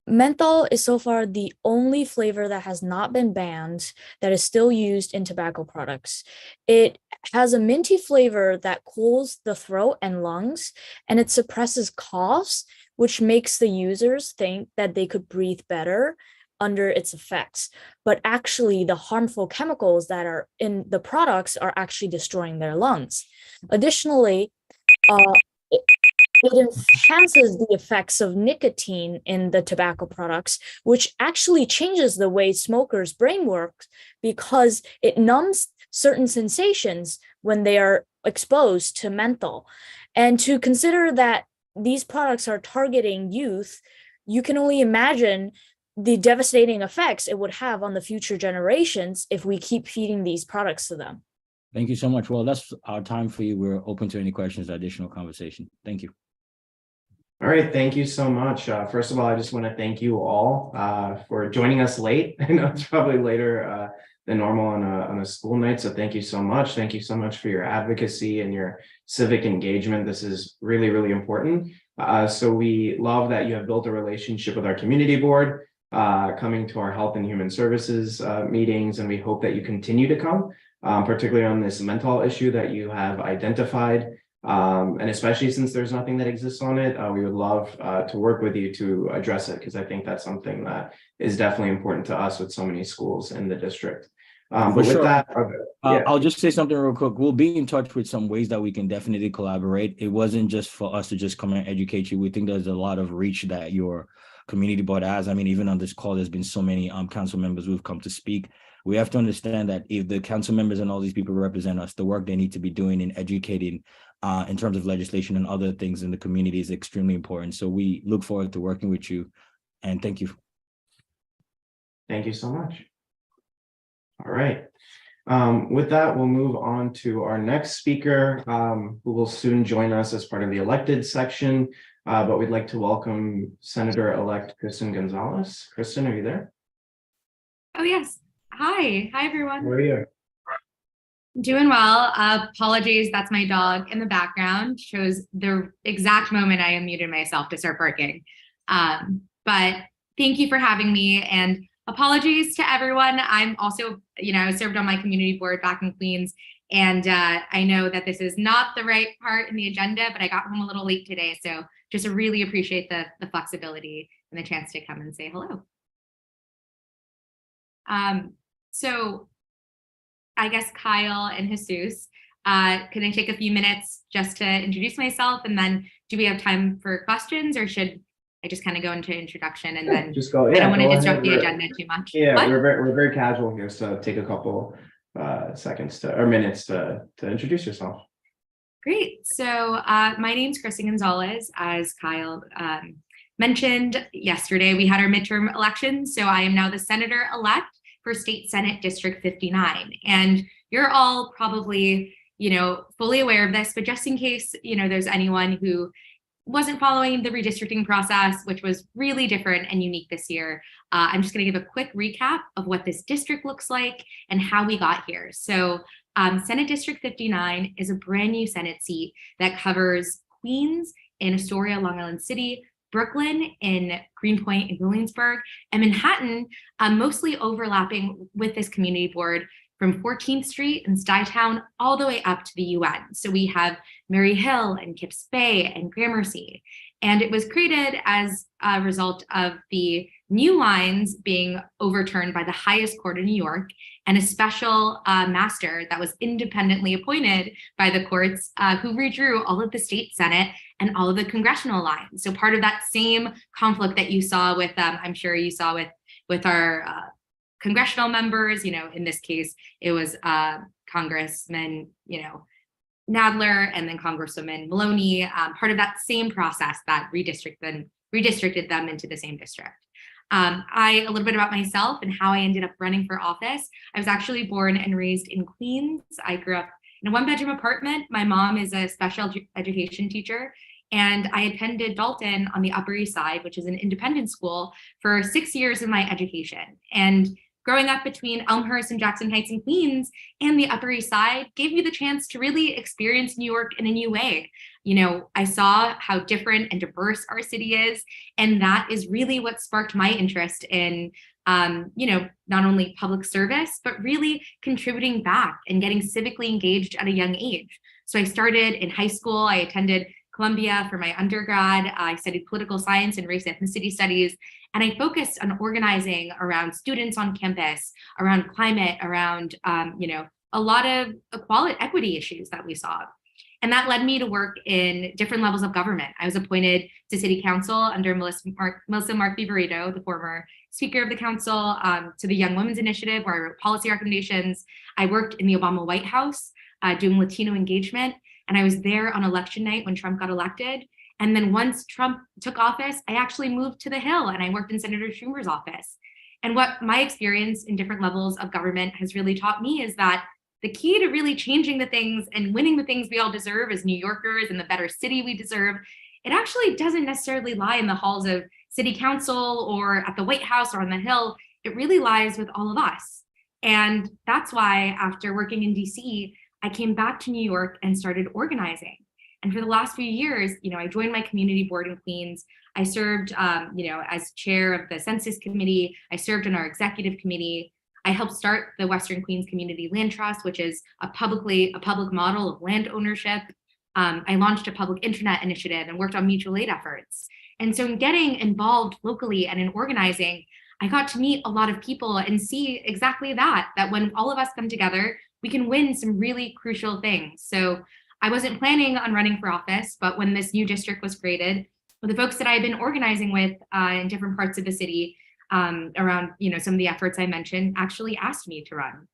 Menthol is so far the only flavor that has not been banned that is still used in tobacco products. It has a minty flavor that cools the throat and lungs, and it suppresses coughs, which makes the users think that they could breathe better under its effects. But actually, the harmful chemicals that are in the products are actually destroying their lungs. Additionally, it enhances the effects of nicotine in the tobacco products, which actually changes the way smokers' brain works because it numbs certain sensations when they are exposed to menthol. And to consider that these products are targeting youth, you can only imagine the devastating effects it would have on the future generations if we keep feeding these products to them. Thank you so much. Well, that's our time for you. We're open to any questions or additional conversation. Thank you. All right, thank you so much. First of all, I just want to thank you all for joining us late. I know it's probably later than normal on a school night, so thank you so much. Thank you so much for your advocacy and your civic engagement. This is really, really important. So we love that you have built a relationship with our community board, coming to our health and human services meetings, and we hope that you continue to come, particularly on this menthol issue that you have identified. And especially since there's nothing that exists on it, we would love to work with you to address it, because I think that's something that is definitely important to us with so many schools in the district. But For with sure. that, yeah. I'll just say something real quick. We'll be in touch with some ways that we can definitely collaborate. It wasn't just for us to just come and educate you. We think there's a lot of reach that your community board has. I mean, even on this call, there's been so many council members who've come to speak. We have to understand that if the council members and all these people represent us, the work they need to be doing in educating in terms of legislation and other things in the community is extremely important. So we look forward to working with you, and thank you. Thank you so much. All right. With that, we'll move on to our next speaker, who will soon join us as part of the elected section. But we'd like to welcome Senator-elect Kristen Gonzalez. Kristen, are you there? Oh, yes. Hi everyone. How are you? Doing well. Apologies, that's my dog in the background. Shows the exact moment I unmuted myself to start barking. But thank you for having me, and apologies to everyone. I'm also, I served on my community board back in Queens, and I know that this is not the right part in the agenda, but I got home a little late today, so just really appreciate the flexibility and the chance to come and say hello. So I guess Kyle and Jesus, can I take a few minutes just to introduce myself, and then do we have time for questions, or should I just kind of go into introduction and then Just go. I Yeah, don't want to go disrupt ahead. the agenda too much. Yeah, What? we're very casual here, so take a couple seconds or minutes to introduce yourself. Great. So my name's Kristen Gonzalez. As Kyle mentioned yesterday, we had our midterm elections. So I am now the senator-elect for State Senate District 59. And you're all probably, fully aware of this, but just in case, there's anyone who wasn't following the redistricting process, which was really different and unique this year, I'm just going to give a quick recap of what this district looks like and how we got here. So Senate District 59 is a brand new Senate seat that covers Queens and Astoria, Long Island City, Brooklyn in Greenpoint and Williamsburg, and Manhattan, mostly overlapping with this community board from 14th Street and Stuytown all the way up to the UN. So we have Mary Hill and Kips Bay and Gramercy. And it was created as a result of the new lines being overturned by the highest court in New York, and a special master that was independently appointed by the courts who redrew all of the state Senate and all of the congressional lines. So part of that same conflict that you saw with, I'm sure you saw with our congressional members, in this case, it was Congressman, Nadler, and then Congresswoman Maloney, part of that same process that redistricted them into the same district. A little bit about myself and how I ended up running for office. I was actually born and raised in Queens. I grew up in a one-bedroom apartment. My mom is a special education teacher, and I attended Dalton on the Upper East Side, which is an independent school, for 6 years of my education. And growing up between Elmhurst and Jackson Heights in Queens and the Upper East Side gave me the chance to really experience New York in a new way. I saw how different and diverse our city is, and that is really what sparked my interest in, not only public service, but really contributing back and getting civically engaged at a young age. So I started in high school. I attended Columbia for my undergrad. I studied political science and race ethnicity studies, and I focused on organizing around students on campus, around climate, around, a lot of equity issues that we saw. And that led me to work in different levels of government. I was appointed to city council under Melissa Mark-Viverito, the former speaker of the council, to the Young Women's Initiative, where I wrote policy recommendations. I worked in the Obama White House doing Latino engagement. And I was there on election night when Trump got elected. And then once Trump took office, I actually moved to the Hill and I worked in Senator Schumer's office. And what my experience in different levels of government has really taught me is that the key to really changing the things and winning the things we all deserve as New Yorkers and the better city we deserve, it actually doesn't necessarily lie in the halls of city council or at the White House or on the Hill. It really lies with all of us. And that's why after working in DC, I came back to New York and started organizing. And for the last few years, I joined my community board in Queens. I served, as chair of the Census Committee. I served in our executive committee. I helped start the Western Queens Community Land Trust, which is a public model of land ownership. I launched a public internet initiative and worked on mutual aid efforts. And so in getting involved locally and in organizing, I got to meet a lot of people and see exactly that when all of us come together, we can win some really crucial things. So I wasn't planning on running for office, but when this new district was created, the folks that I've been organizing with in different parts of the city around, some of the efforts I mentioned actually asked me to run.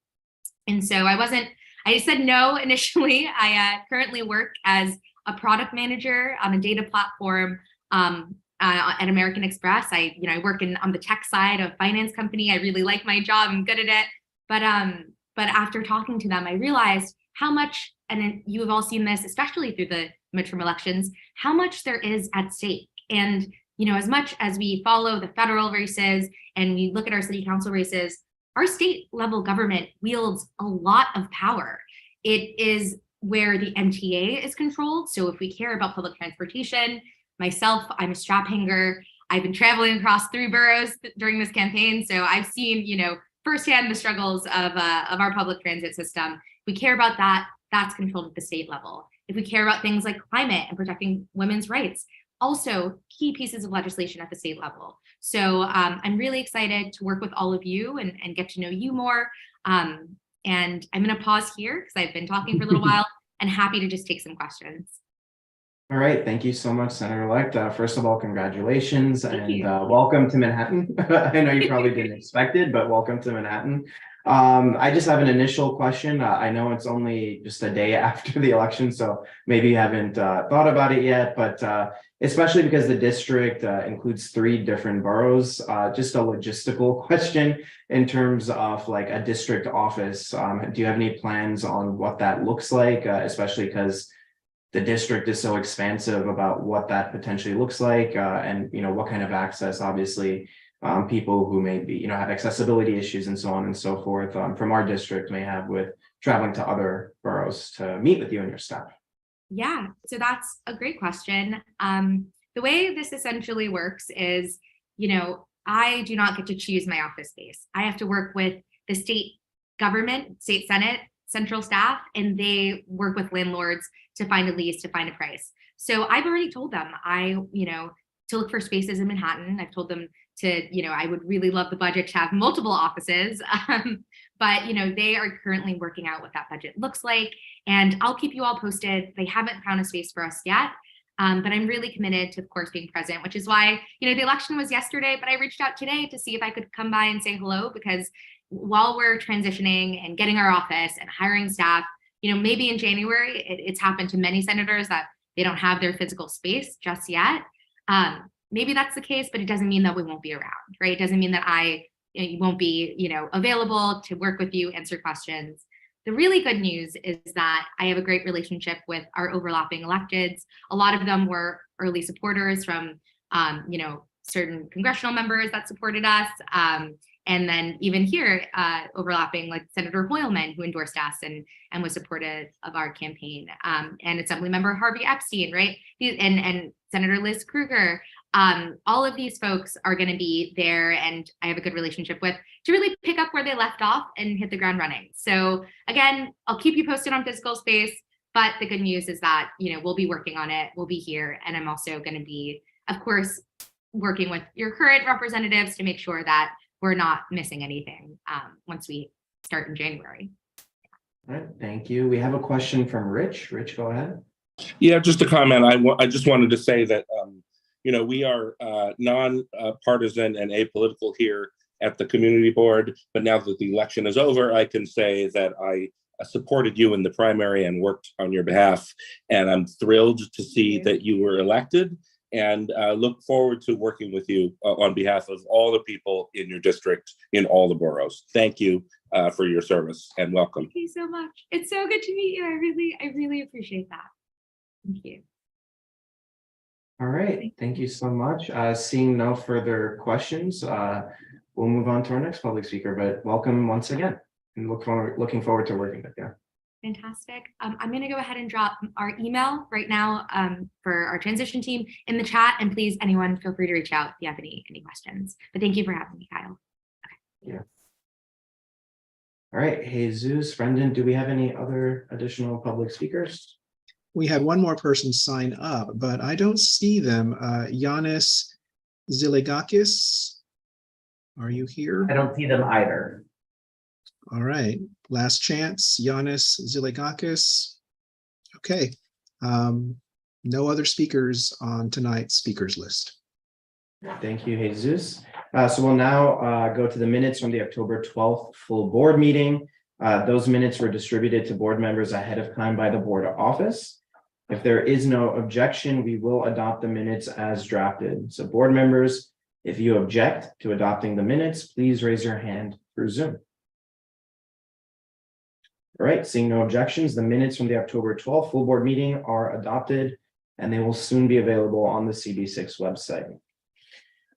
And so I said no initially. I currently work as a product manager on a data platform at American Express. I work on the tech side of a finance company. I really like my job. I'm good at it. But after talking to them, I realized how much, and you have all seen this, especially through the midterm elections, how much there is at stake. And, as much as we follow the federal races and we look at our city council races, our state level government wields a lot of power. It is where the MTA is controlled. So if we care about public transportation, myself, I'm a strap hanger. I've been traveling across 3 boroughs during this campaign. So I've seen, firsthand the struggles of our public transit system. If we care about that, that's controlled at the state level. If we care about things like climate and protecting women's rights, also key pieces of legislation at the state level. So I'm really excited to work with all of you and get to know you more. And I'm going to pause here because I've been talking for a little while and happy to just take some questions. All right, thank you so much, Senator-elect. First of all, congratulations Thank and you. welcome to Manhattan. I know you probably didn't expect it, but welcome to Manhattan. I just have an initial question. I know it's only just a day after the election, so maybe you haven't thought about it yet, but especially because the district includes 3 different boroughs, just a logistical question in terms of like a district office. Do you have any plans on what that looks like, especially because the district is so expansive about what that potentially looks like, and what kind of access, obviously, people who may be, have accessibility issues and so on and so forth from our district may have with traveling to other boroughs to meet with you and your staff. Yeah, so that's a great question. The way this essentially works is, I do not get to choose my office space. I have to work with the state government, state senate, central staff, and they work with landlords to find a lease, to find a price. So I've already told them to look for spaces in Manhattan. I've told them to, I would really love the budget to have multiple offices, but they are currently working out what that budget looks like, and I'll keep you all posted. They haven't found a space for us yet, but I'm really committed to, of course, being present, which is why, the election was yesterday, but I reached out today to see if I could come by and say hello, because while we're transitioning and getting our office and hiring staff, maybe in January, it's happened to many senators that they don't have their physical space just yet. Maybe that's the case, but it doesn't mean that we won't be around, right? It doesn't mean that I won't be, available to work with you, answer questions. The really good news is that I have a great relationship with our overlapping electeds. A lot of them were early supporters from, certain congressional members that supported us. And then even here, overlapping, like Senator Hoylman, who endorsed us and was supportive of our campaign, and Assemblymember Harvey Epstein, right? And Senator Liz Krueger. All of these folks are going to be there, and I have a good relationship with, to really pick up where they left off and hit the ground running. So again, I'll keep you posted on physical space, but the good news is that, we'll be working on it. We'll be here. And I'm also going to be, of course, working with your current representatives to make sure that we're not missing anything once we start in January. All right, thank you. We have a question from Rich. Rich, go ahead. Yeah, just a comment. I just wanted to say that, we are non-partisan and apolitical here at the community board, but now that the election is over, I can say that I supported you in the primary and worked on your behalf. And I'm thrilled to see that you were elected, and look forward to working with you on behalf of all the people in your district in all the boroughs. Thank you for your service and welcome. Thank you so much. It's so good to meet you. I really appreciate that. Thank you. All right, thank you so much. Seeing no further questions, we'll move on to our next public speaker, but welcome once again, and looking forward to working with you. Fantastic. I'm going to go ahead and drop our email right now for our transition team in the chat, and please, anyone, feel free to reach out if you have any questions. But thank you for having me, Kyle. Yeah. All right, Jesus, Brendan, do we have any other additional public speakers? We had one more person sign up, but I don't see them. Yanis Ziligakis, are you here? I don't see them either. All right, last chance, Yanis Ziligakis. Okay, no other speakers on tonight's speakers list. Thank you, Jesus. So we'll now go to the minutes from the October 12th full board meeting. Those minutes were distributed to board members ahead of time by the board office. If there is no objection, we will adopt the minutes as drafted. So board members, if you object to adopting the minutes, please raise your hand through Zoom. All right, seeing no objections, the minutes from the October 12th full board meeting are adopted, and they will soon be available on the CB6 website.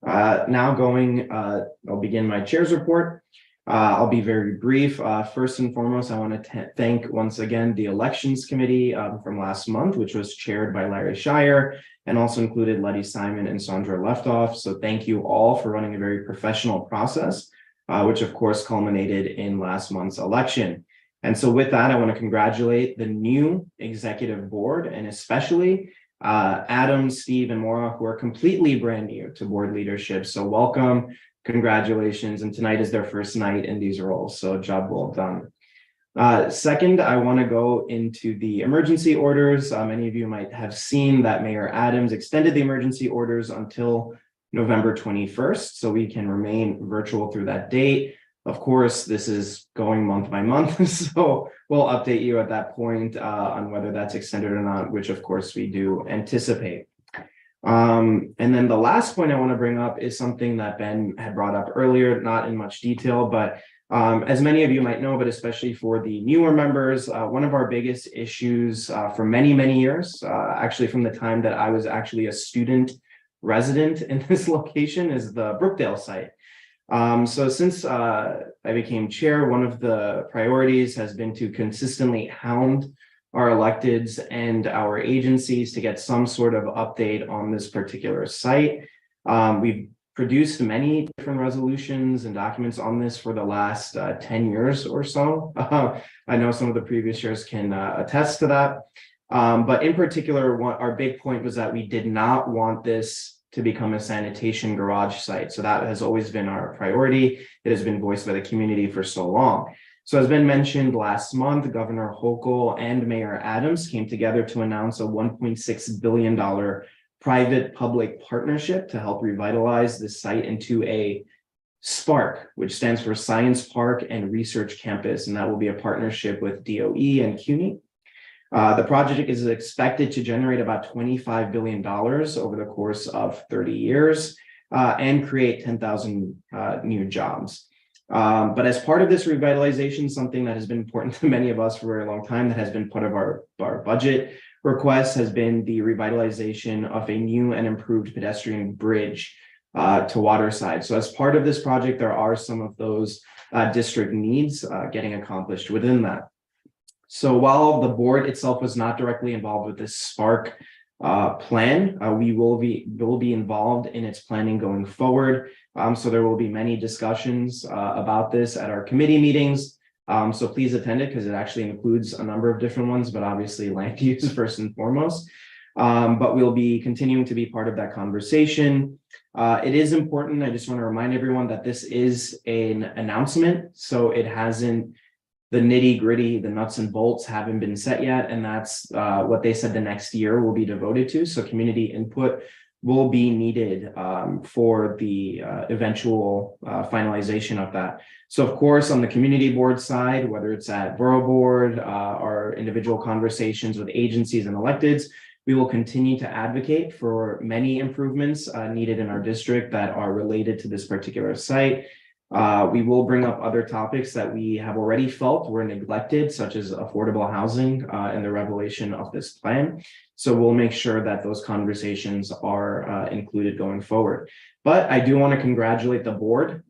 Now I'll begin my chair's report. I'll be very brief. First and foremost, I want to thank once again the Elections Committee from last month, which was chaired by Larry Shire and also included Letty Simon and Sandra Leftoff. So thank you all for running a very professional process, which of course culminated in last month's election. And so with that, I want to congratulate the new executive board and especially Adam, Steve, and Maura, who are completely brand new to board leadership. So welcome. Congratulations, and tonight is their first night in these roles, so job well done. Second, I want to go into the emergency orders. Many of you might have seen that Mayor Adams extended the emergency orders until November 21st, so we can remain virtual through that date. Of course, this is going month by month, so we'll update you at that point on whether that's extended or not, which of course we do anticipate. And then the last point I want to bring up is something that Ben had brought up earlier, not in much detail, but as many of you might know, but especially for the newer members, one of our biggest issues for many, many years, actually from the time that I was actually a student resident in this location, is the Brookdale site. So since I became chair, one of the priorities has been to consistently hound our electeds and our agencies to get some sort of update on this particular site. We've produced many different resolutions and documents on this for the last 10 years or so. I know some of the previous chairs can attest to that. But in particular, our big point was that we did not want this to become a sanitation garage site. So that has always been our priority. It has been voiced by the community for so long. So as been mentioned last month, Governor Hochul and Mayor Adams came together to announce a $1.6 billion private-public partnership to help revitalize the site into a SPARC, which stands for Science Park and Research Campus, and that will be a partnership with DOE and CUNY. The project is expected to generate about $25 billion over the course of 30 years and create 10,000 new jobs. But as part of this revitalization, something that has been important to many of us for a long time that has been part of our budget request has been the revitalization of a new and improved pedestrian bridge to Waterside. So as part of this project, there are some of those district needs getting accomplished within that. So while the board itself was not directly involved with this SPARC plan, we will be involved in its planning going forward. So there will be many discussions about this at our committee meetings. So please attend it because it actually includes a number of different ones, but obviously land use first and foremost. But we'll be continuing to be part of that conversation. It is important. I just want to remind everyone that this is an announcement. So it hasn't, the nitty gritty, the nuts and bolts haven't been set yet. And that's what they said the next year will be devoted to. So community input will be needed for the eventual finalization of that. So of course, on the community board side, whether it's at borough board or individual conversations with agencies and electeds, we will continue to advocate for many improvements needed in our district that are related to this particular site. We will bring up other topics that we have already felt were neglected, such as affordable housing and the revelation of this plan. So we'll make sure that those conversations are included going forward. But I do want to congratulate the board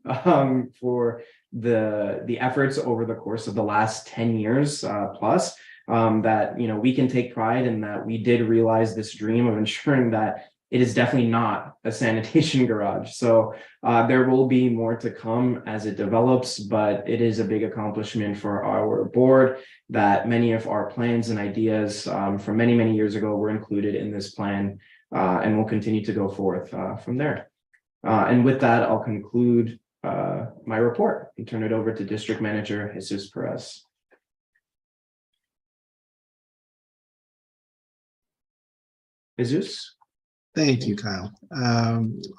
for the efforts over the course of the last 10 years plus. That, you know, we can take pride in that we did realize this dream of ensuring that it is definitely not a sanitation garage. So there will be more to come as it develops, but it is a big accomplishment for our board that many of our plans and ideas from many, many years ago were included in this plan and will continue to go forth from there. And with that, I'll conclude my report and turn it over to District Manager Jesus Perez. Jesus? Thank you, Kyle.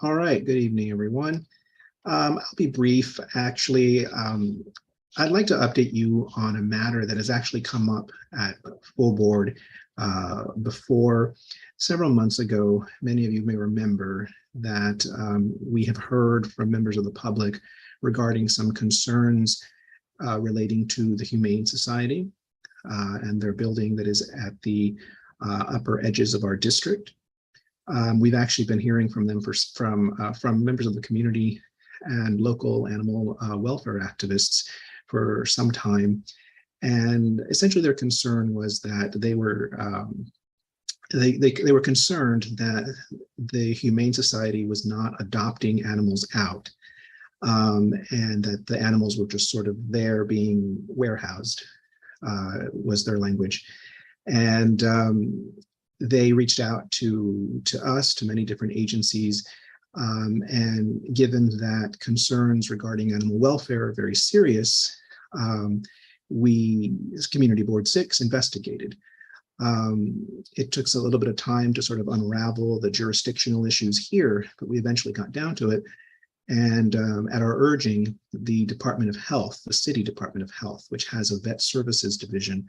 All right, good evening, everyone. I'll be brief. Actually, I'd like to update you on a matter that has actually come up at full board before. Several months ago, many of you may remember that we have heard from members of the public regarding some concerns relating to the Humane Society and their building that is at the upper edges of our district. We've actually been hearing from them from members of the community and local animal welfare activists for some time. And essentially their concern was that they were concerned that the Humane Society was not adopting animals out, and that the animals were just sort of there being warehoused, was their language. And they reached out to us, to many different agencies, and given that concerns regarding animal welfare are very serious, we, as Community Board 6, investigated. It took us a little bit of time to sort of unravel the jurisdictional issues here, but we eventually got down to it. And at our urging, the Department of Health, the City Department of Health, which has a vet services division,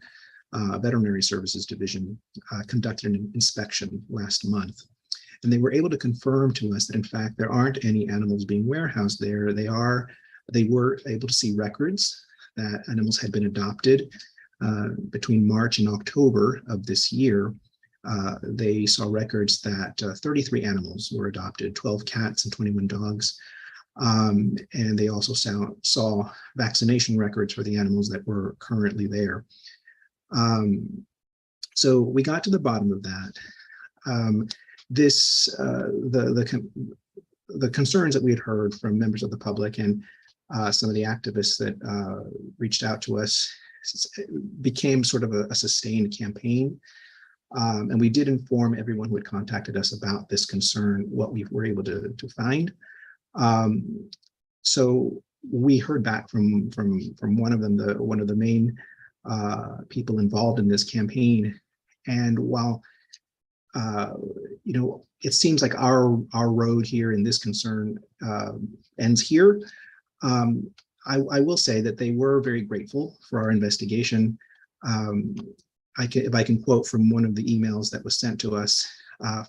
veterinary services division, conducted an inspection last month. And they were able to confirm to us that, in fact, there aren't any animals being warehoused there. They were able to see records that animals had been adopted between March and October of this year. They saw records that 33 animals were adopted, 12 cats and 21 dogs. And they also saw vaccination records for the animals that were currently there. So we got to the bottom of that. The concerns that we had heard from members of the public and some of the activists that reached out to us became sort of a sustained campaign. And we did inform everyone who had contacted us about this concern, what we were able to find. So we heard back from one of them, one of the main people involved in this campaign. And while it seems like our road here in this concern ends here, I will say that they were very grateful for our investigation. If I can quote from one of the emails that was sent to us,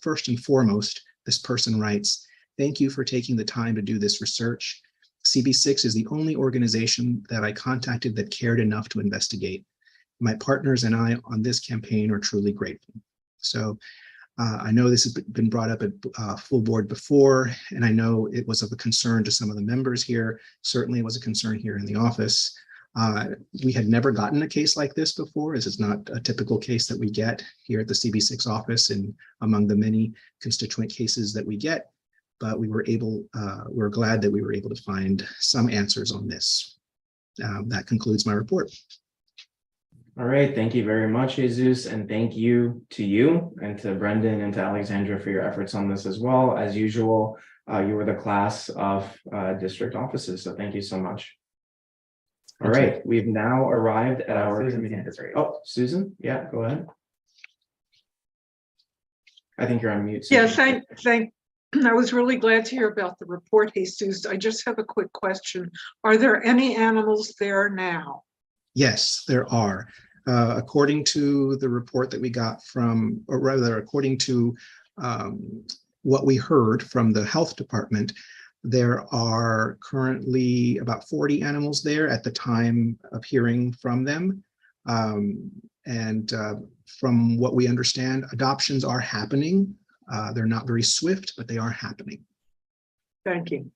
first and foremost, this person writes, "Thank you for taking the time to do this research. CB6 is the only organization that I contacted that cared enough to investigate. My partners and I on this campaign are truly grateful." So I know this has been brought up at full board before, and I know it was of a concern to some of the members here. Certainly it was a concern here in the office. We had never gotten a case like this before. This is not a typical case that we get here at the CB6 office and among the many constituent cases that we get. But we're glad that we were able to find some answers on this. That concludes my report. All right, thank you very much, Jesus, and thank you to you and to Brendan and to Alexandra for your efforts on this as well. As usual, you were the class of district offices, so thank you so much. All right, we've now arrived at our committee. Oh, Susan, yeah, go ahead. I think you're on mute. Susan. Yeah, I was really glad to hear about the report, Jesus. I just have a quick question. Are there any animals there now? Yes, there are. According to the report that we got from, or rather, according to what we heard from the health department, there are currently about 40 animals there at the time of hearing from them. And from what we understand, adoptions are happening. They're not very swift, but they are happening. Thank you.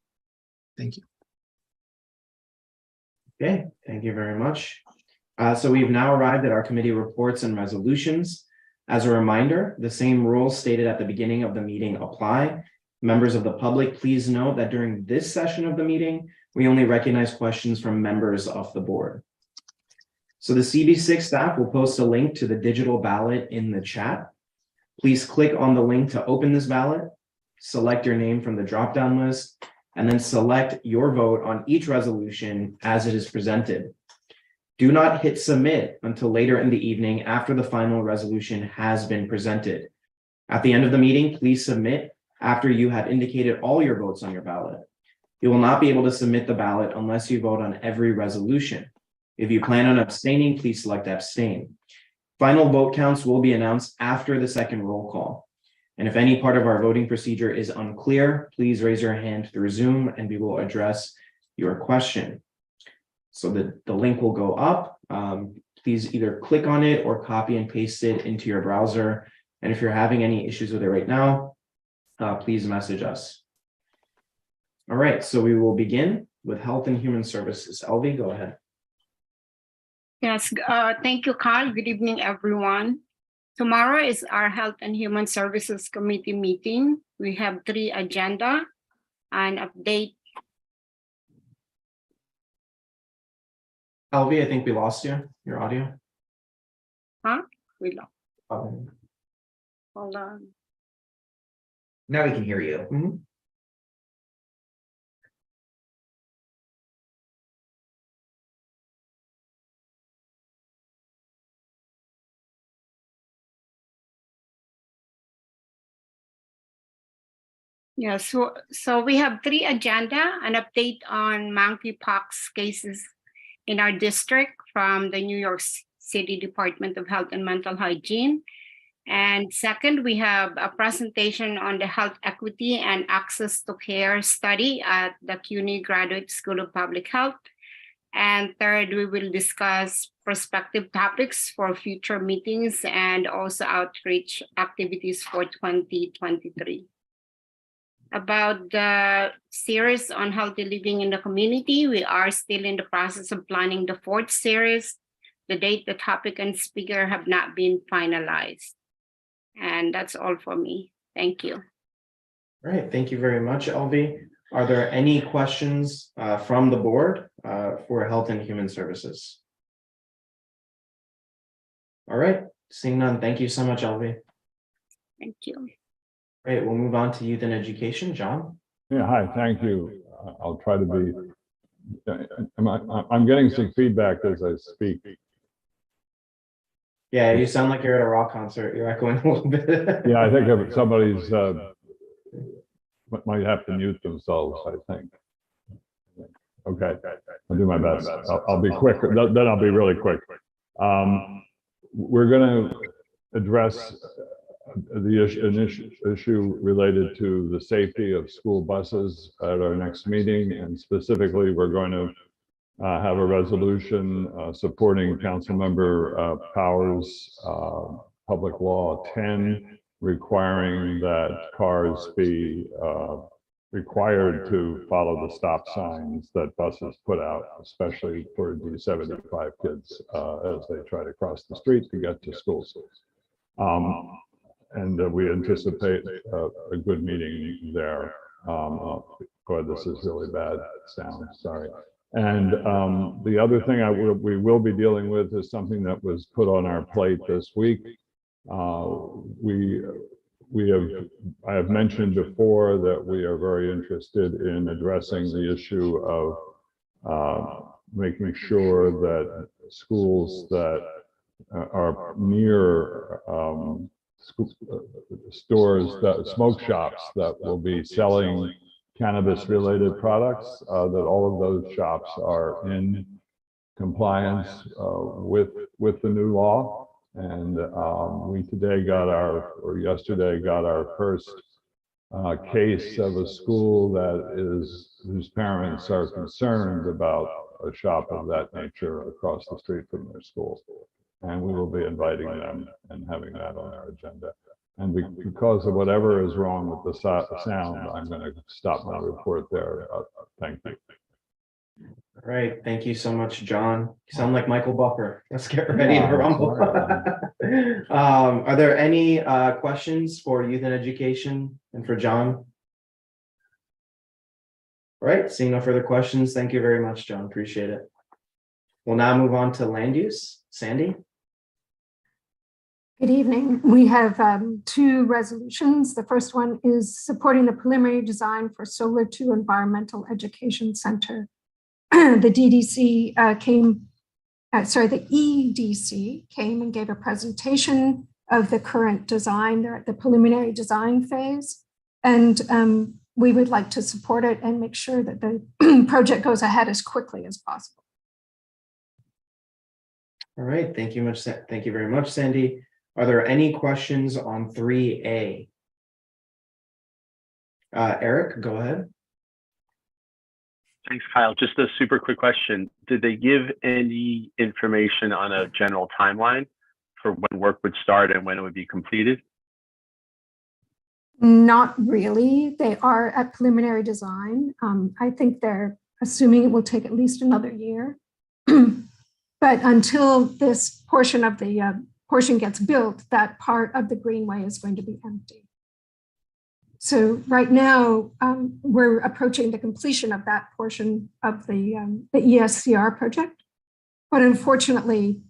Thank you. Okay, thank you very much. So we've now arrived at our committee reports and resolutions. As a reminder, the same rules stated at the beginning of the meeting apply. Members of the public, please note that during this session of the meeting, we only recognize questions from members of the board. So the CB6 staff will post a link to the digital ballot in the chat. Please click on the link to open this ballot, select your name from the drop-down list, and then select your vote on each resolution as it is presented. Do not hit submit until later in the evening after the final resolution has been presented. At the end of the meeting, please submit after you have indicated all your votes on your ballot. You will not be able to submit the ballot unless you vote on every resolution. If you plan on abstaining, please select abstain. Final vote counts will be announced after the second roll call. And if any part of our voting procedure is unclear, please raise your hand through Zoom and we will address your question. So the link will go up. Please either click on it or copy and paste it into your browser. And if you're having any issues with it right now, please message us. All right, so we will begin with Health and Human Services. Elvie, go ahead. Yes, thank you, Carl. Good evening, everyone. Tomorrow is our Health and Human Services Committee meeting. We have 3 agenda and update. Elvie, I think we lost you, your audio. Huh? We lost. Oh. Hold on. Now we can hear you. Mhm. Yeah, so we have 3 agenda, an update on monkeypox cases in our district from the New York City Department of Health and Mental Hygiene. And second, we have a presentation on the Health Equity and Access to Care study at the CUNY Graduate School of Public Health. And third, we will discuss prospective topics for future meetings and also outreach activities for 2023. About the series on healthy living in the community, we are still in the process of planning the 4th series. The date, the topic, and speaker have not been finalized. And that's all for me. Thank you. All right, thank you very much, Elvie. Are there any questions from the board for Health and Human Services? All right, seeing none, thank you so much, Elvie. Thank you. All right, we'll move on to Youth and Education. John? Yeah, hi, thank you. I'll try to be, I'm getting some feedback as I speak. Yeah, you sound like you're at a rock concert. You're echoing a little bit. Yeah, I think if somebody's might have to mute themselves, I think. Okay, I'll do my best. I'll be quick, then I'll be really quick. We're going to address the issue related to the safety of school buses at our next meeting, and specifically, we're going to have a resolution supporting Councilmember Powers' Public Law 10, requiring that cars be required to follow the stop signs that buses put out, especially for the 75 kids as they try to cross the street to get to schools. And we anticipate a good meeting there. Boy, this is really bad sound, sorry. And the other thing we will be dealing with is something that was put on our plate this week. I have mentioned before that we are very interested in addressing the issue of making sure that schools that are near stores, smoke shops that will be selling cannabis related products, that all of those shops are in compliance with the new law. And we yesterday got our first case of a school whose parents are concerned about a shop of that nature across the street from their school. And we will be inviting them and having that on our agenda. And because of whatever is wrong with the sound, I'm going to stop my report there. Thank you. All right, thank you so much, John. You sound like Michael Buffer. Let's get ready to rumble. Are there any questions for Youth and Education and for John? All right, seeing no further questions, thank you very much, John. Appreciate it. We'll now move on to land use. Sandy? Good evening. We have 2 resolutions. The first one is supporting the preliminary design for Solar 2 Environmental Education Center. The EDC came and gave a presentation of the current design. They're at the preliminary design phase. And we would like to support it and make sure that the project goes ahead as quickly as possible. All right, thank you very much, Sandy. Are there any questions on 3A? Eric, go ahead. Thanks, Kyle. Just a super quick question. Did they give any information on a general timeline for when work would start and when it would be completed? Not really. They are at preliminary design. I think they're assuming it will take at least another year. But until this portion of the portion gets built, that part of the greenway is going to be empty. So right now, we're approaching the completion of that portion of the ESCR project. But unfortunately,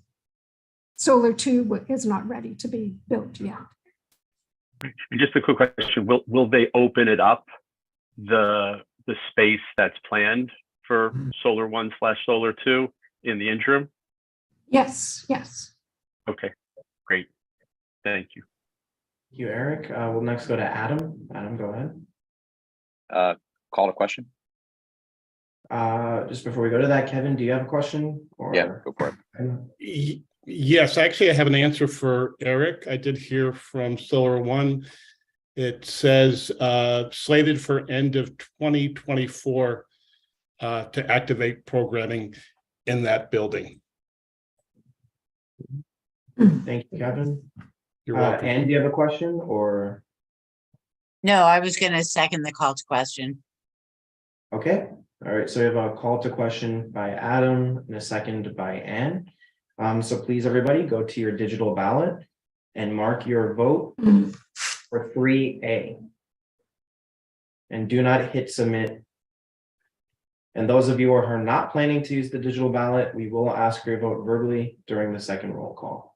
Solar 2 is not ready to be built yet. And just a quick question, will they open it up, the space that's planned for Solar 1/Solar 2 in the interim? Yes, yes. Okay, great. Thank you. Thank you, Eric. We'll next go to Adam. Adam, go ahead. Call to question. Just before we go to that, Kevin, do you have a question? Yeah, go for it. Yes, actually, I have an answer for Eric. I did hear from Solar One. It says slated for end of 2024 to activate programming in that building. Thank you, Kevin. You're welcome. Anne, do you have a question or? No, I was going to second the call to question. Okay, all right, so we have a call to question by Adam and a second by Anne. So please, everybody, go to your digital ballot and mark your vote for 3A. And do not hit submit. And those of you who are not planning to use the digital ballot, we will ask for your vote verbally during the second roll call.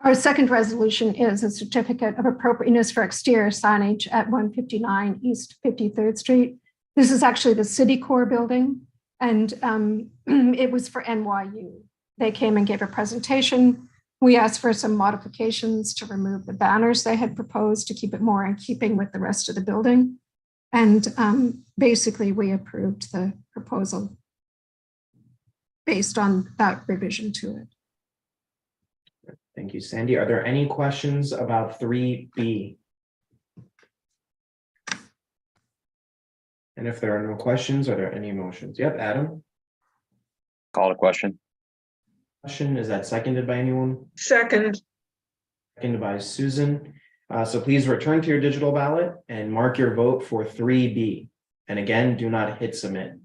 Our second resolution is a certificate of appropriateness for exterior signage at 159 East 53rd Street. This is actually the City Core building, and it was for NYU. They came and gave a presentation. We asked for some modifications to remove the banners they had proposed to keep it more in keeping with the rest of the building. And basically, we approved the proposal based on that revision to it. Thank you, Sandy. Are there any questions about 3B? And if there are no questions, are there any motions? Yep, Adam. Call to question. Question, is that seconded by anyone? Second. Seconded by Susan. So please return to your digital ballot and mark your vote for 3B. And again, do not hit submit.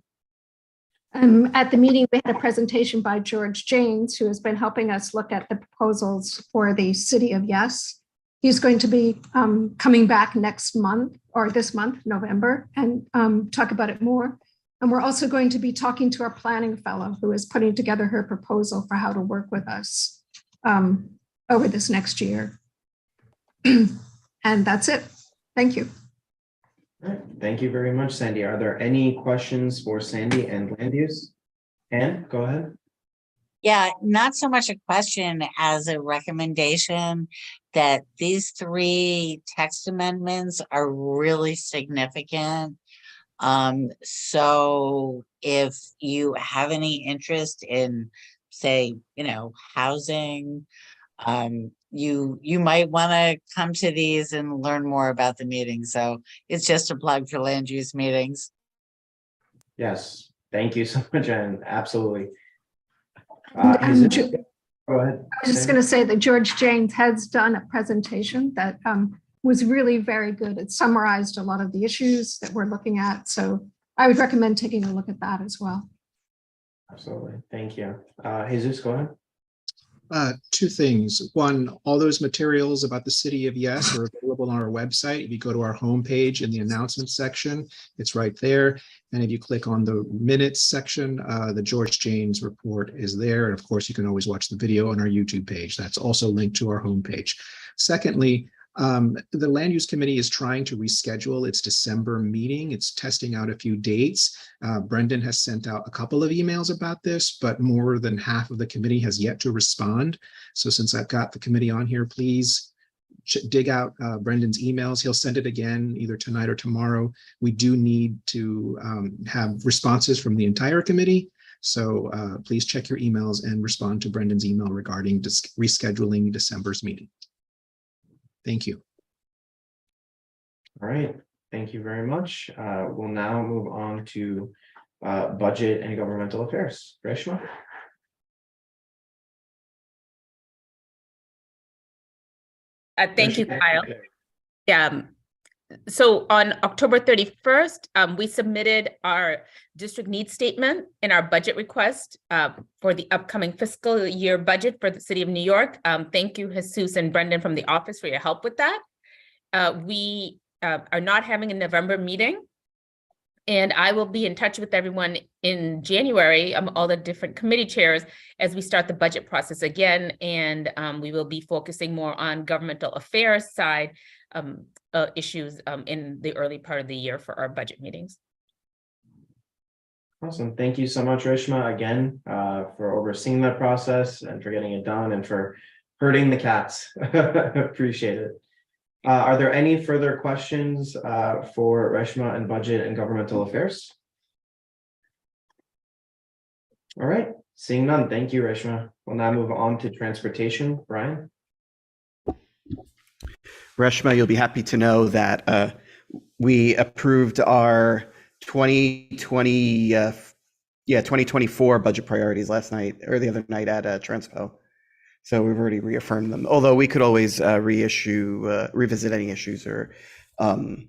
At the meeting, we had a presentation by George Janes, who has been helping us look at the proposals for the City of Yes. He's going to be coming back next month or this month, November, and talk about it more. And we're also going to be talking to our planning fellow who is putting together her proposal for how to work with us over this next year. And that's it. Thank you. All right. Thank you very much, Sandy. Are there any questions for Sandy and land use? Anne, go ahead. Yeah, not so much a question as a recommendation that these 3 text amendments are really significant. So if you have any interest in, say, housing, you might want to come to these and learn more about the meeting. So it's just a plug for land use meetings. Yes, thank you so much, Anne. Absolutely. Go ahead. I was just going to say that George Janes has done a presentation that was really very good. It summarized a lot of the issues that we're looking at. So I would recommend taking a look at that as well. Absolutely. Thank you. Jesus, go ahead. 2 things. One, all those materials about the City of Yes are available on our website. If you go to our homepage in the announcements section, it's right there. And if you click on the minutes section, the George Janes report is there. And of course, you can always watch the video on our YouTube page. That's also linked to our homepage. Secondly, the Land Use Committee is trying to reschedule its December meeting. It's testing out a few dates. Brendan has sent out a couple of emails about this, but more than half of the committee has yet to respond. So since I've got the committee on here, please dig out Brendan's emails. He'll send it again either tonight or tomorrow. We do need to have responses from the entire committee. So please check your emails and respond to Brendan's email regarding rescheduling December's meeting. Thank you. All right. Thank you very much. We'll now move on to budget and governmental affairs. Reshma. Thank you, Kyle. So on October 31st, we submitted our district needs statement and our budget request for the upcoming fiscal year budget for the city of New York. Thank you, Jesus and Brendan from the office for your help with that. We are not having a November meeting. And I will be in touch with everyone in January, all the different committee chairs, as we start the budget process again. And we will be focusing more on governmental affairs side issues in the early part of the year for our budget meetings. Awesome. Thank you so much, Reshma, again, for overseeing that process and for getting it done and for herding the cats. Appreciate it. Are there any further questions for Reshma and Budget and Governmental Affairs? All right, seeing none. Thank you, Reshma. We'll now move on to transportation. Brian? Reshma, you'll be happy to know that we approved our 2024 budget priorities last night or the other night at Transpo. So we've already reaffirmed them, although we could always revisit any issues or bring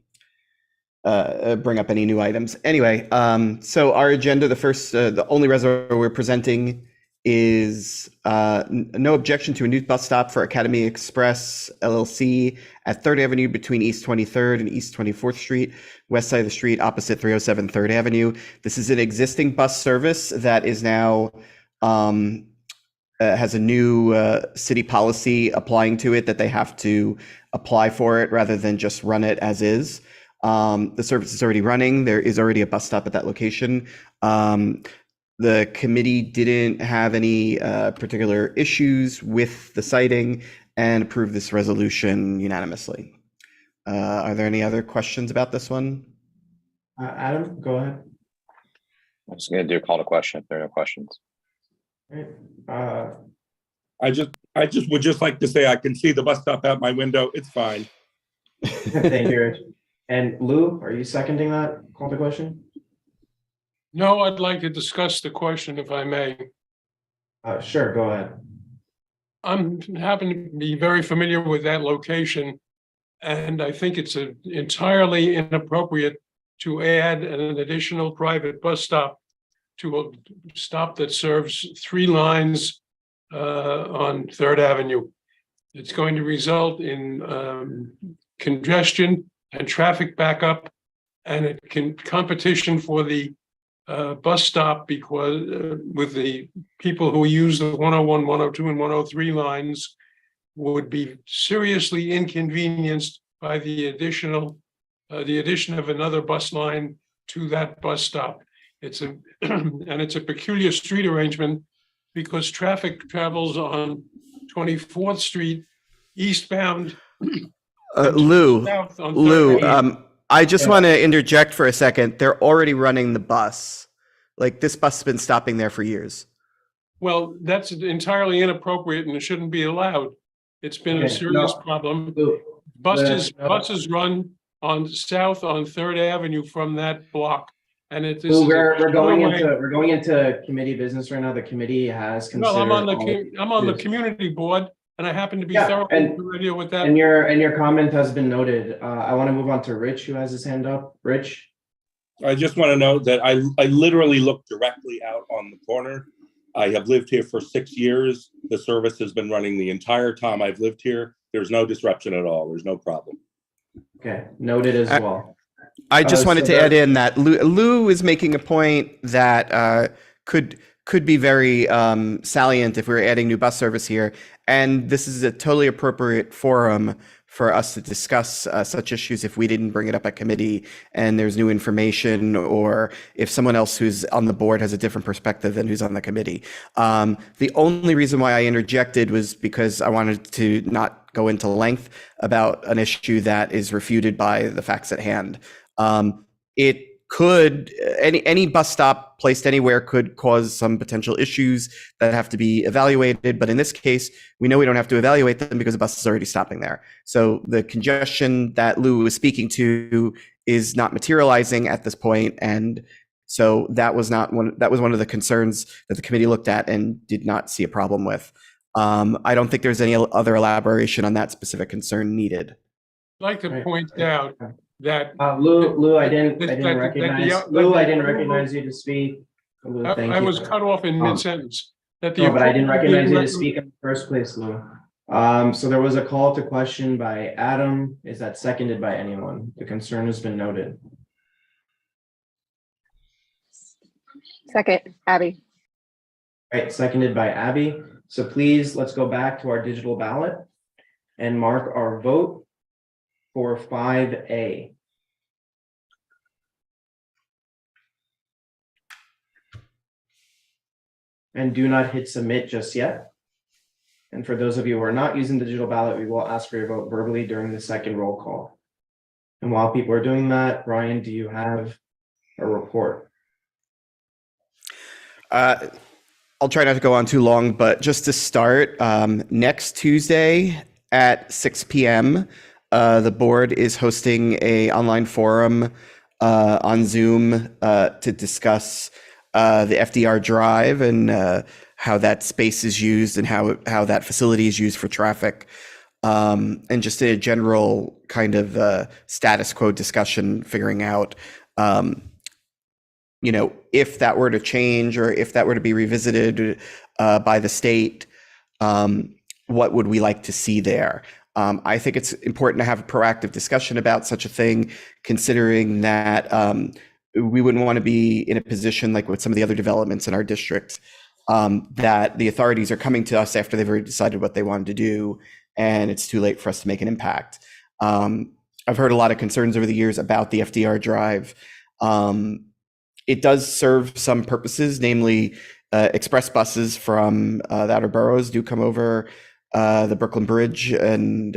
up any new items. Anyway, so our agenda, the only resolution we're presenting is no objection to a new bus stop for Academy Express LLC at 3rd Avenue between East 23rd and East 24th Street, west side of the street opposite 307 3rd Avenue. This is an existing bus service that is now has a new city policy applying to it that they have to apply for it rather than just run it as is. The service is already running. There is already a bus stop at that location. The committee didn't have any particular issues with the siting and approved this resolution unanimously. Are there any other questions about this one? Adam, go ahead. I'm just going to do a call to question if there are no questions. I just would just like to say I can see the bus stop out my window. It's fine. Thank you, Rich. And Lou, are you seconding that call to question? No, I'd like to discuss the question if I may. Sure, go ahead. I'm happen to be very familiar with that location, and I think it's entirely inappropriate to add an additional private bus stop to a stop that serves 3 lines on 3rd Avenue. It's going to result in congestion and traffic backup, and competition for the bus stop because with the people who use the 101, 102, and 103 lines would be seriously inconvenienced by the addition of another bus line to that bus stop. It's a peculiar street arrangement because traffic travels on 24th Street eastbound. Lou, I just want to interject for a second. They're already running the bus. Like this bus has been stopping there for years. Well, that's entirely inappropriate and it shouldn't be allowed. It's been a serious problem. Buses run south on 3rd Avenue from that block. And we're going into committee business right now. The committee has considered. Well, I'm on the community board, and I happen to be thoroughly familiar with that. And your comment has been noted. I want to move on to Rich, who has his hand up. Rich, I just want to note that I literally look directly out on the corner. I have lived here for 6 years. The service has been running the entire time I've lived here. There's no disruption at all. There's no problem. Okay, noted as well. I just wanted to add in that Lou is making a point that could be very salient if we were adding new bus service here. And this is a totally appropriate forum for us to discuss such issues if we didn't bring it up at committee and there's new information, or if someone else who's on the board has a different perspective than who's on the committee. The only reason why I interjected was because I wanted to not go into length about an issue that is refuted by the facts at hand. It could, any bus stop placed anywhere could cause some potential issues that have to be evaluated. But in this case, we know we don't have to evaluate them because the bus is already stopping there. So the congestion that Lou was speaking to is not materializing at this point. And so that was one of the concerns that the committee looked at and did not see a problem with. I don't think there's any other elaboration on that specific concern needed. like to point out that. Lou, I didn't that the- recognize you to speak. Lou, thank I you. was cut off in mid-sentence. That the No, but I didn't appropriate recognize you to level- speak in the first place, Lou. So there was a call to question by Adam. Is that seconded by anyone? The concern has been noted. Second, Abby. Right, seconded by Abby. So please, let's go back to our digital ballot and mark our vote for 5A. And do not hit submit just yet. And for those of you who are not using the digital ballot, we will ask for your vote verbally during the second roll call. And while people are doing that, Brian, do you have a report? I'll try not to go on too long, but just to start, next Tuesday at 6 p.m., the board is hosting a online forum on Zoom to discuss the FDR Drive and how that space is used and how that facility is used for traffic, and just a general kind of status quo discussion, figuring out if that were to change or if that were to be revisited by the state, what would we like to see there? I think it's important to have a proactive discussion about such a thing, considering that we wouldn't want to be in a position like with some of the other developments in our district, that the authorities are coming to us after they've already decided what they wanted to do, and it's too late for us to make an impact. I've heard a lot of concerns over the years about the FDR Drive. It does serve some purposes, namely express buses from the outer boroughs do come over the Brooklyn Bridge and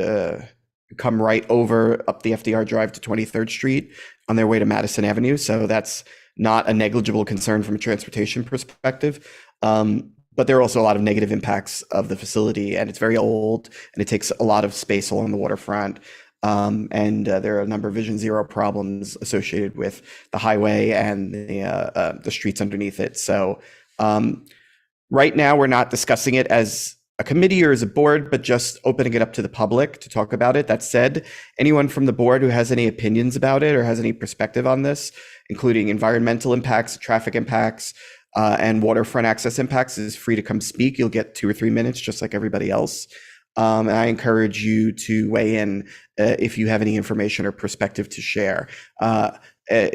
come right over up the FDR Drive to 23rd Street on their way to Madison Avenue. So that's not a negligible concern from a transportation perspective. But there are also a lot of negative impacts of the facility, and it's very old and it takes a lot of space along the waterfront. And there are a number of Vision Zero problems associated with the highway and the streets underneath it. So right now, we're not discussing it as a committee or as a board, but just opening it up to the public to talk about it. That said, anyone from the board who has any opinions about it or has any perspective on this, including environmental impacts, traffic impacts, and waterfront access impacts, is free to come speak. You'll get 2 or 3 minutes, just like everybody else. And I encourage you to weigh in if you have any information or perspective to share.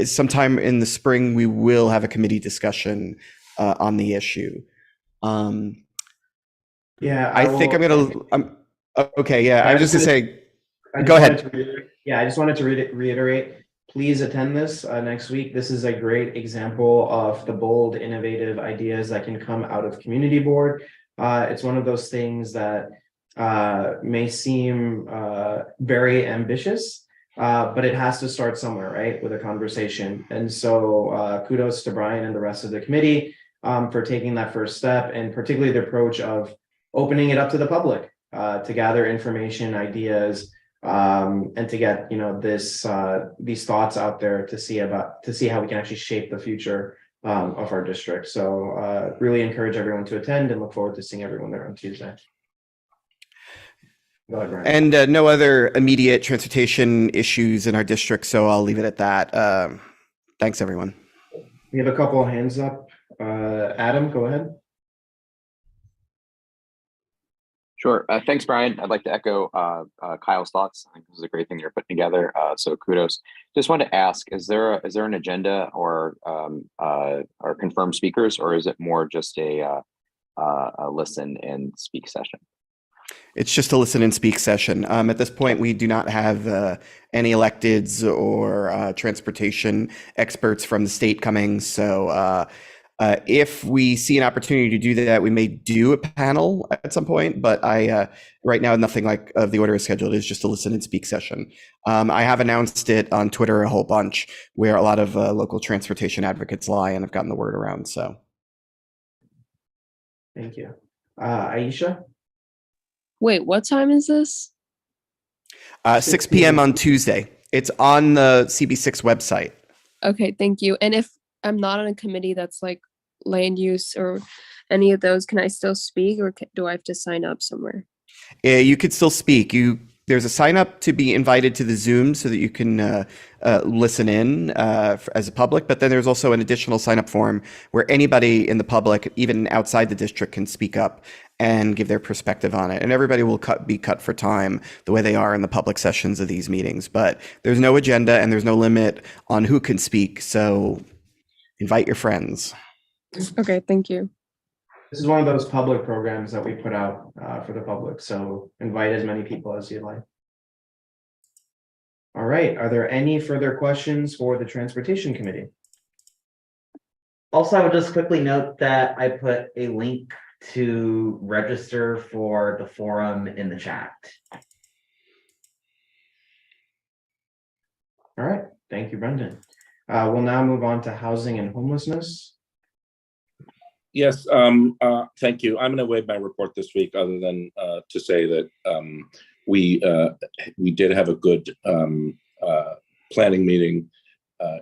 Sometime in the spring, we will have a committee discussion on the issue. Yeah, I think I'm gonna. Okay, yeah. I was just gonna say. Go wanted ahead. I just wanted to reiterate. Please attend this next week. This is a great example of the bold, innovative ideas that can come out of community board. It's one of those things that may seem very ambitious, but it has to start somewhere, right? With a conversation. And so kudos to Brian and the rest of the committee for taking that first step, and particularly the approach of opening it up to the public to gather information, ideas, and to get these thoughts out there to see how we can actually shape the future of our district. So really encourage everyone to attend and look forward to seeing everyone there on Tuesday. Go ahead, Brian. And no other immediate transportation issues in our district, so I'll leave it at that. Thanks, everyone. We have a couple of hands up. Adam, go ahead. Sure. Thanks, Brian. I'd like to echo Kyle's thoughts. I think this is a great thing you're putting together. So kudos. Just wanted to ask: is there an agenda or confirmed speakers, or is it more just a listen and speak session? It's just a listen and speak session. At this point, we do not have any electeds or transportation experts from the state coming. So if we see an opportunity to do that, we may do a panel at some point. But right now, nothing like of the order is scheduled. It's just a listen and speak session. I have announced it on Twitter a whole bunch, where a lot of local transportation advocates lie, and I've gotten the word around. So, thank you, Aisha. Wait, what time is this? 6 p.m. on Tuesday. It's on the CB6 website. Okay, thank you. And if I'm not on a committee that's like land use or any of those, can I still speak, or do I have to sign up somewhere? You could still speak. You there's a sign up to be invited to the Zoom so that you can listen in as a public, but then there's also an additional sign up form where anybody in the public, even outside the district, can speak up and give their perspective on it. And everybody will be cut for time the way they are in the public sessions of these meetings. But there's no agenda and there's no limit on who can speak. So invite your friends. Okay, thank you. This is one of those public programs that we put out for the public. So invite as many people as you'd like. All right. Are there any further questions for the Transportation Committee? Also, I would just quickly note that I put a link to register for the forum in the chat. All right. Thank you, Brendan. We'll now move on to housing and homelessness. Yes, thank you. I'm going to waive my report this week, other than to say that we did have a good planning meeting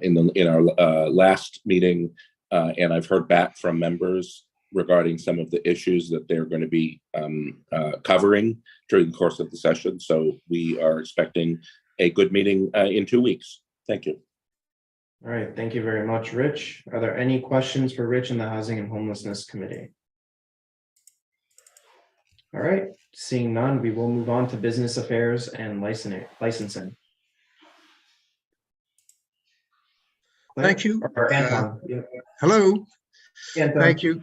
in our last meeting, and I've heard back from members regarding some of the issues that they're going to be covering during the course of the session. So we are expecting a good meeting in 2 weeks. Thank you. All right, thank you very much, Rich. Are there any questions for Rich in the Housing and Homelessness Committee? All right, seeing none, we will move on to business affairs and licensing. Thank you. Or Anton. Hello. Anton. Thank you.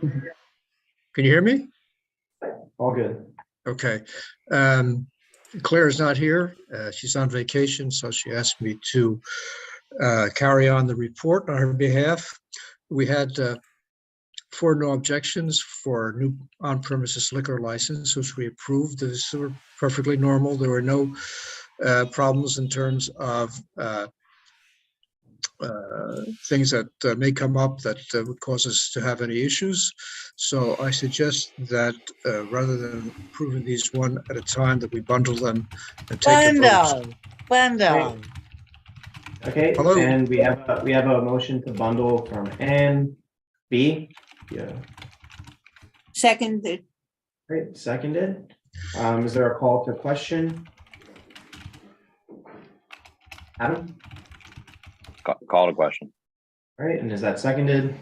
Can you hear me? All good. Okay. Claire is not here. She's on vacation, so she asked me to carry on the report on her behalf. We had 4 no objections for new on-premises liquor license, which we approved. These were perfectly normal. There were no problems in terms of things that may come up that would cause us to have any issues. So I suggest that rather than approving these one at a time, that we bundle them and take the votes. Bundle. Okay, Hello. and we have a motion to bundle from Ann B. Yeah. Seconded. Great, seconded. Is there a call to question? Adam? Call to question. All right, and is that seconded?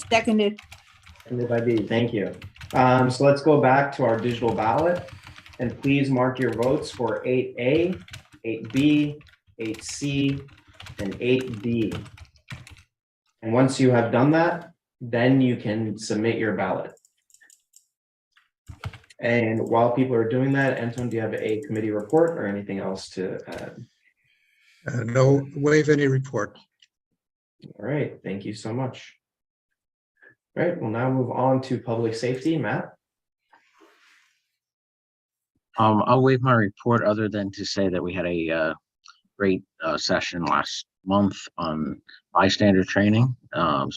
Seconded. Seconded by B, thank you. So let's go back to our digital ballot, and please mark your votes for 8A, 8B, 8C, and 8D. And once you have done that, then you can submit your ballot. And while people are doing that, Anton, do you have a committee report or anything else to add? No, waive any report. All right, thank you so much. All right, we'll now move on to public safety. Matt? I'll waive my report, other than to say that we had a great session last month on bystander training. So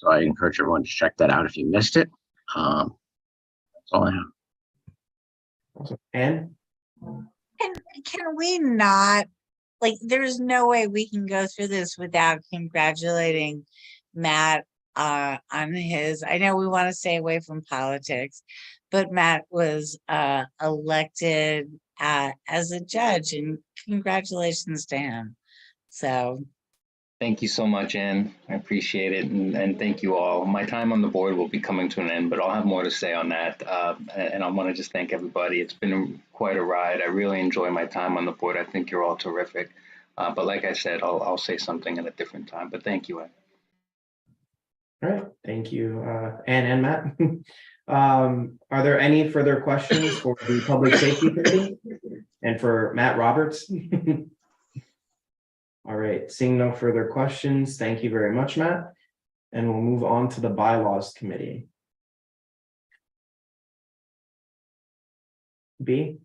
I encourage everyone to check that out if you missed it. That's all I have. Awesome. And can we not, like, there's no way we can go through this without congratulating Matt on his, I know we want to stay away from politics, but Matt was elected as a judge, and congratulations to him. So thank you so much, Ann. I appreciate it. And thank you all. My time on the board will be coming to an end, but I'll have more to say on that. And I want to just thank everybody. It's been quite a ride. I really enjoy my time on the board. I think you're all terrific. But like I said, I'll say something at a different time. But thank you, Ann. all right, thank you, Ann and Matt. Are there any further questions for the Public Safety Committee and for Matt Roberts? All right, seeing no further questions, thank you very much, Matt. And we'll move on to the Bylaws Committee. B?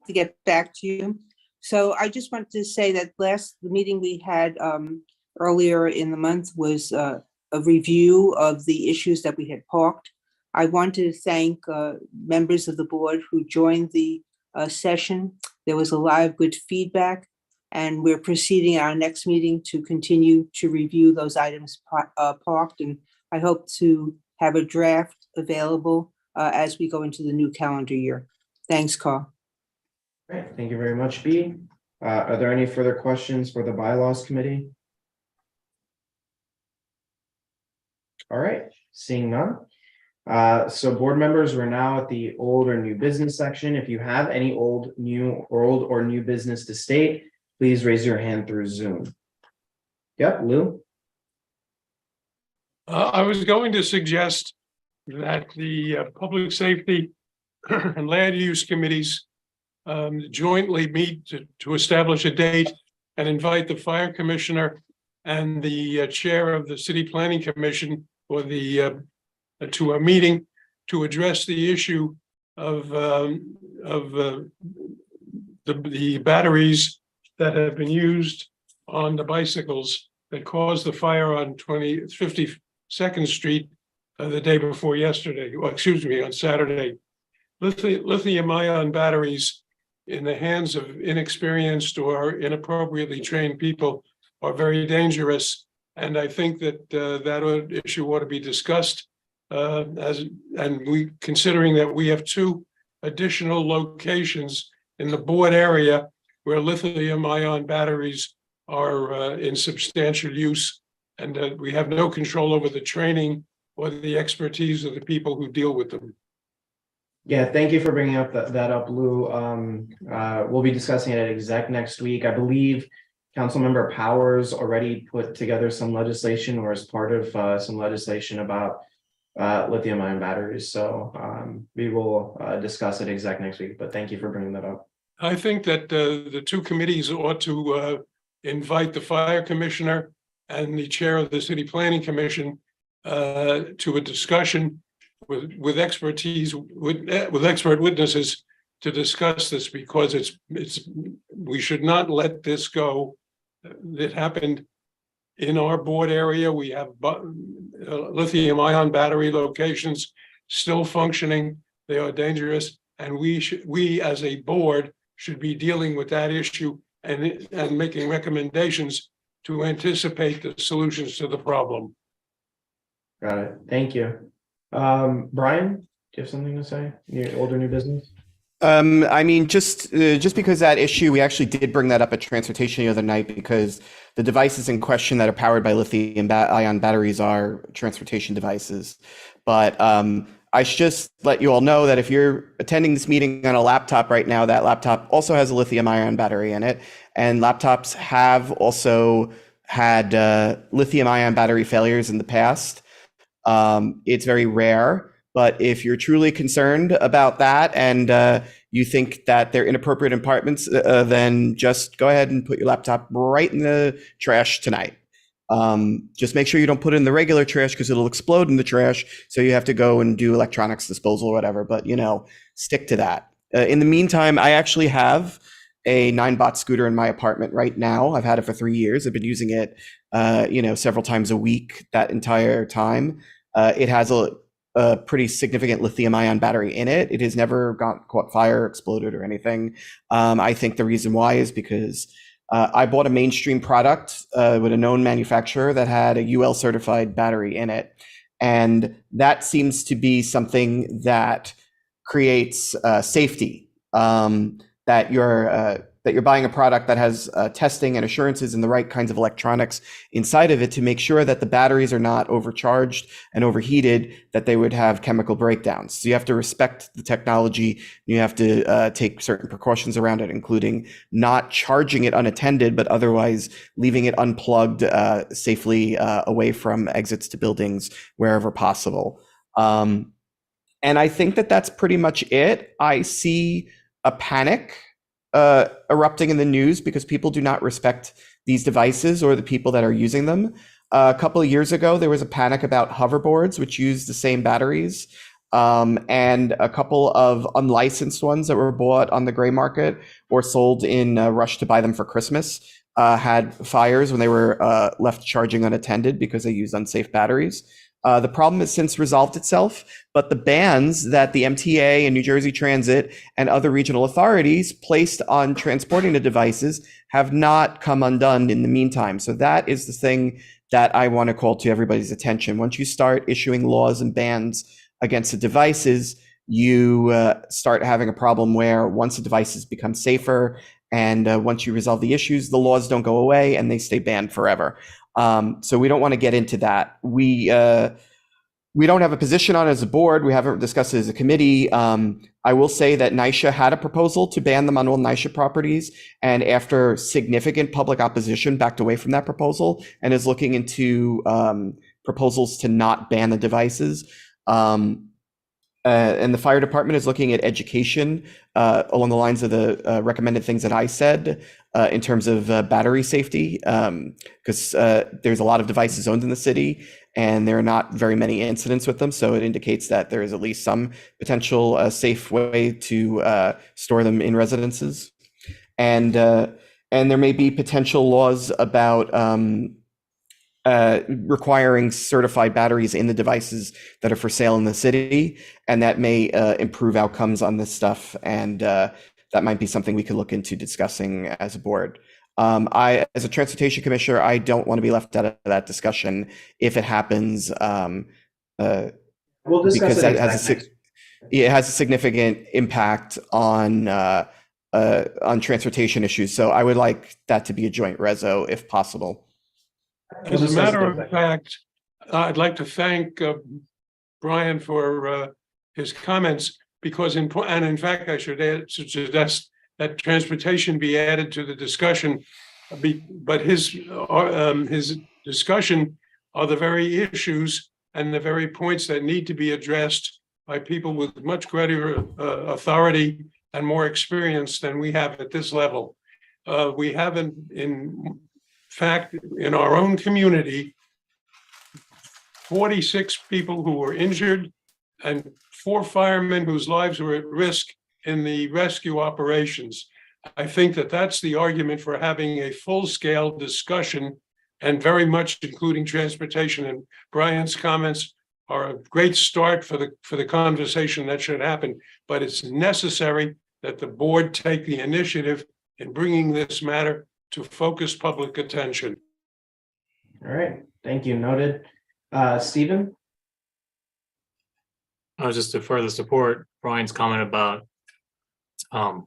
To get back to you. So I just wanted to say that the meeting we had earlier in the month was a review of the issues that we had parked. I want to thank members of the board who joined the session. There was a lot of good feedback, and we're proceeding at our next meeting to continue to review those items parked. And I hope to have a draft available as we go into the new calendar year. Thanks, Carl. Great, thank you very much, B. Are there any further questions for the bylaws committee? All right, seeing none. So board members, we're now at the old or new business section. If you have any old or new business to state, please raise your hand through Zoom. Yep, Lou. I was going to suggest that the public safety and land use committees jointly meet to establish a date and invite the fire commissioner and the chair of the city planning commission or to a meeting to address the issue of the batteries that have been used on the bicycles that caused the fire on 52nd Street the day before yesterday, on Saturday. Lithium ion batteries in the hands of inexperienced or inappropriately trained people are very dangerous. And I think that that issue ought to be discussed considering that we have 2 additional locations in the board area where lithium ion batteries are in substantial use, and we have no control over the training or the expertise of the people who deal with them. Yeah, thank you for bringing up that up, Lou. We'll be discussing it at exec next week. I believe Councilmember Powers already put together some legislation or as part of some legislation about lithium ion batteries. So we will discuss it exec next week, but thank you for bringing that up. I think that the 2 committees ought to invite the fire commissioner and the chair of the city planning commission to a discussion with expertise, with expert witnesses to discuss this, because we should not let this go. It happened in our board area. We have lithium ion battery locations still functioning. They are dangerous, and we as a board should be dealing with that issue and making recommendations to anticipate the solutions to the problem. Got it. Thank you. Brian, do you have something to say? Old or new business? I mean, just because that issue, we actually did bring that up at transportation the other night, because the devices in question that are powered by lithium ion batteries are transportation devices. But I should just let you all know that if you're attending this meeting on a laptop right now, that laptop also has a lithium ion battery in it. And laptops have also had lithium ion battery failures in the past. It's very rare. But if you're truly concerned about that and you think that they're inappropriate compartments, then just go ahead and put your laptop right in the trash tonight. Just make sure you don't put it in the regular trash because it'll explode in the trash. So you have to go and do electronics disposal or whatever, but stick to that. In the meantime, I actually have a 9-bot scooter in my apartment right now. I've had it for 3 years. I've been using it, several times a week that entire time. It has a pretty significant lithium ion battery in it. It has never caught fire, exploded, or anything. I think the reason why is because I bought a mainstream product with a known manufacturer that had a UL certified battery in it. And that seems to be something that creates safety, that you're buying a product that has testing and assurances and the right kinds of electronics inside of it to make sure that the batteries are not overcharged and overheated, that they would have chemical breakdowns. So you have to respect the technology. You have to take certain precautions around it, including not charging it unattended, but otherwise leaving it unplugged safely away from exits to buildings wherever possible. And I think that that's pretty much it. I see a panic erupting in the news because people do not respect these devices or the people that are using them. A couple of years ago, there was a panic about hoverboards, which use the same batteries, and a couple of unlicensed ones that were bought on the gray market or sold in a rush to buy them for Christmas had fires when they were left charging unattended because they used unsafe batteries. The problem has since resolved itself, but the bans that the MTA and New Jersey Transit and other regional authorities placed on transporting the devices have not come undone in the meantime. So that is the thing that I want to call to everybody's attention. Once you start issuing laws and bans against the devices, you start having a problem where once the devices become safer and once you resolve the issues, the laws don't go away and they stay banned forever. So we don't want to get into that. We don't have a position on it as a board. We haven't discussed it as a committee. I will say that NYCHA had a proposal to ban them on all NYCHA properties, and after significant public opposition, backed away from that proposal and is looking into proposals to not ban the devices. And the fire department is looking at education along the lines of the recommended things that I said in terms of battery safety, because there's a lot of devices owned in the city and there are not very many incidents with them. So it indicates that there is at least some potential safe way to store them in residences. And there may be potential laws about requiring certified batteries in the devices that are for sale in the city, and that may improve outcomes on this stuff, and that might be something we could look into discussing as a board. I, as a transportation commissioner, I don't want to be left out of that discussion if it happens. We'll discuss because it it has a significant impact on transportation issues. So I would like that to be a joint reso if possible. As a matter of fact, I'd like to thank Brian for his comments, because in fact, I should suggest that transportation be added to the discussion. But his discussion are the very issues and the very points that need to be addressed by people with much greater authority and more experience than we have at this level. We haven't, in fact, in our own community, 46 people who were injured and 4 firemen whose lives were at risk in the rescue operations. I think that that's the argument for having a full-scale discussion, and very much including transportation. And Brian's comments are a great start for the conversation that should happen. But it's necessary that the board take the initiative in bringing this matter to focus public attention. All right, thank you, noted. Stephen? Just to further support Brian's comment about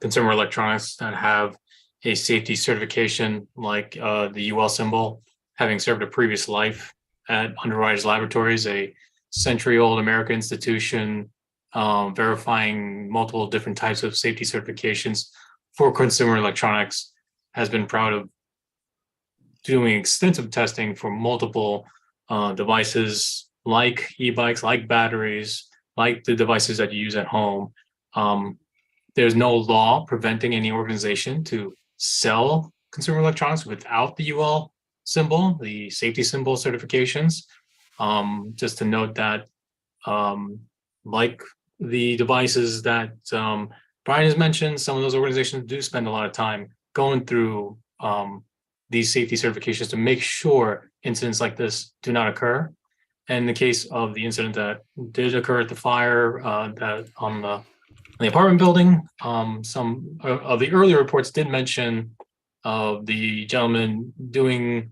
consumer electronics that have a safety certification like the UL symbol, having served a previous life at Underwriters Laboratories, a century-old American institution verifying multiple different types of safety certifications for consumer electronics, has been proud of doing extensive testing for multiple devices like e-bikes, like batteries, like the devices that you use at home. There's no law preventing any organization to sell consumer electronics without the UL symbol, the safety symbol certifications. Just to note that, like the devices that Brian has mentioned, some of those organizations do spend a lot of time going through these safety certifications to make sure incidents like this do not occur. And in the case of the incident that did occur at the fire that on the apartment building, some of the earlier reports did mention the gentleman doing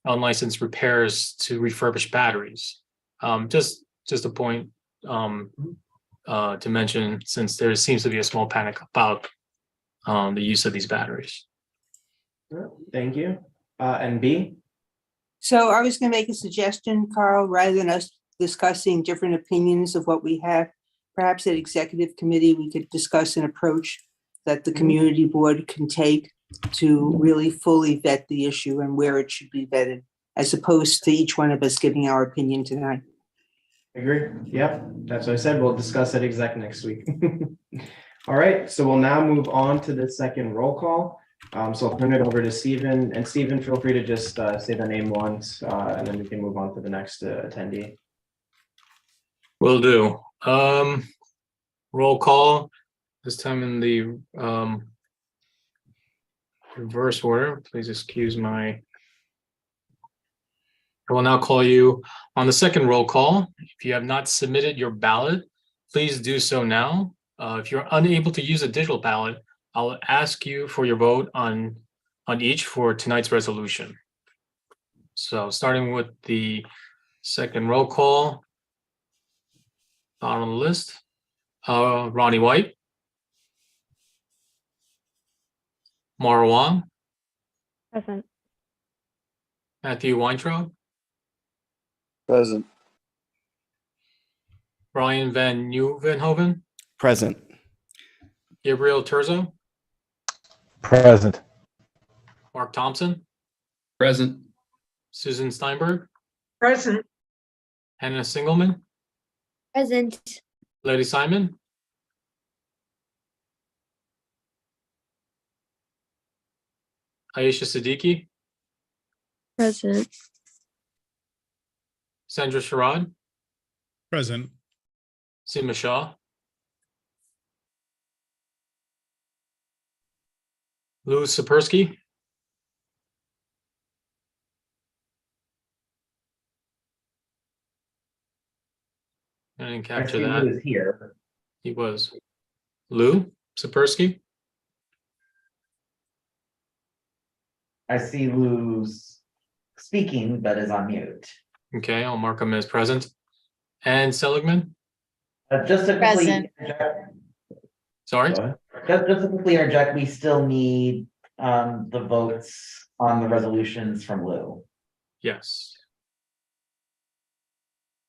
unlicensed repairs to refurbish batteries. Just a point to mention, since there seems to be a small panic about the use of these batteries. Thank you. And B? So I was going to make a suggestion, Carl, rather than us discussing different opinions of what we have, perhaps at executive committee, we could discuss an approach that the community board can take to really fully vet the issue and where it should be vetted, as opposed to each one of us giving our opinion tonight. Agree. Yep, that's what I said. We'll discuss at exec next week. All right, so we'll now move on to the second roll call. So I'll turn it over to Stephen, and Stephen, feel free to just say the name once, and then we can move on to the next attendee. Will do. Roll call, this time in the reverse order. Please excuse my. I will now call you on the second roll call. If you have not submitted your ballot, please do so now. If you're unable to use a digital ballot, I'll ask you for your vote on each for tonight's resolution. So starting with the second roll call. Bottom of the list, Ronnie White. Mara Wong, Present. Matthew Weintraub, Present. Brian Van Nieuwenhoven, Present. Gabriel Terzo, Present. Mark Thompson, Present. Susan Steinberg, Present. Hannah Singelman, Present. Lady Simon, Aisha Siddiqui, Present. Sandra Sherrod, Present. Seema Shah, Lou Sapersky, I didn't capture Lou that. is here. He was. Lou Sapersky, I see Lou's speaking, but is on mute. okay, I'll mark him as present. And Seligman, Just to Present. sorry, just to quickly interject, we still need the votes on the resolutions from Lou. yes.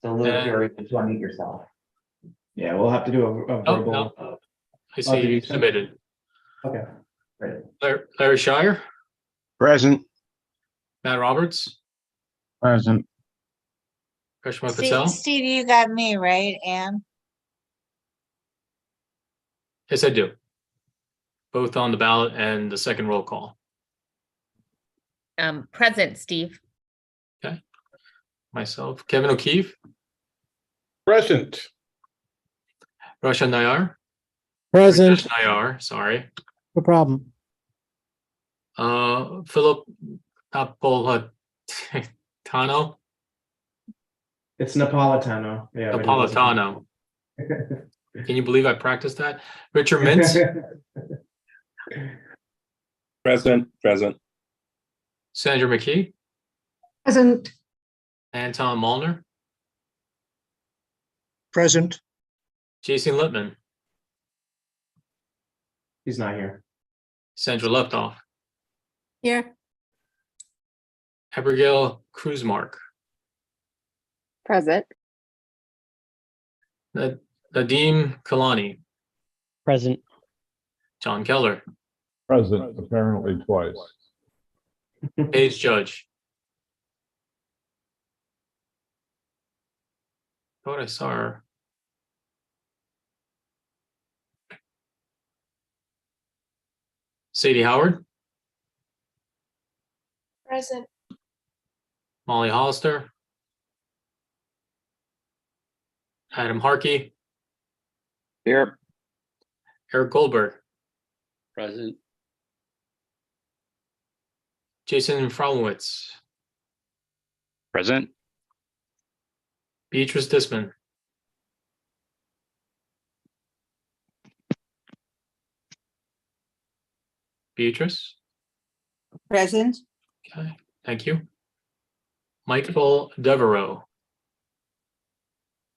So Lou, if And- you're able to unmute yourself. Yeah, we'll have to do a Oh, verbal. no, I Oh, did see you you send- submitted. Okay, great. Larry Shire, Present. Matt Roberts, Present. Reshma Patel. Steve, you got me, right, Anne? Yes, I do. Both on the ballot and the second roll call. Present, Steve. Myself, Kevin O'Keefe, Present. Roshan Nayar, Present. Rajesh Nayar, sorry. No problem. Philip Napolitano, It's Napolitano. Yeah. but he doesn't- Napolitano. Can you believe I practiced that? Richard Mintz, Present. Sandra McKee, Present. Anton Malner, Present. Jason Lippman, He's not here. Sandra Leftoff, Here. Abigail Cruzmark, Present. Nadeem Kalani, Present. John Keller, Present, apparently twice. Paige Judge. Thought I saw her. Sadie Howard, Present. Molly Hollister, Adam Harkey, Here. Eric Goldberg, Present. Jason Fromowitz, Present. Beatrice Disman, Beatrice, Present. okay, thank you. Michael Devereaux,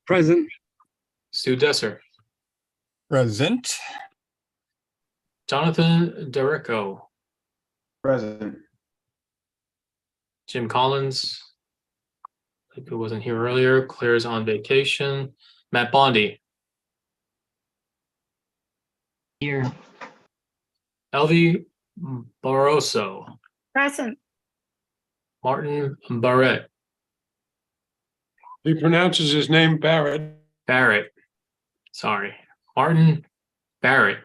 Present. Sue Desser, Present. Jonathan Derico, Present. Jim Collins, who wasn't here earlier, Claire's on vacation, Matt Bondi, Here. Elvie Barroso, Present. Martin Barrett, He pronounces his name Barrett. Barrett, sorry, Martin Barrett,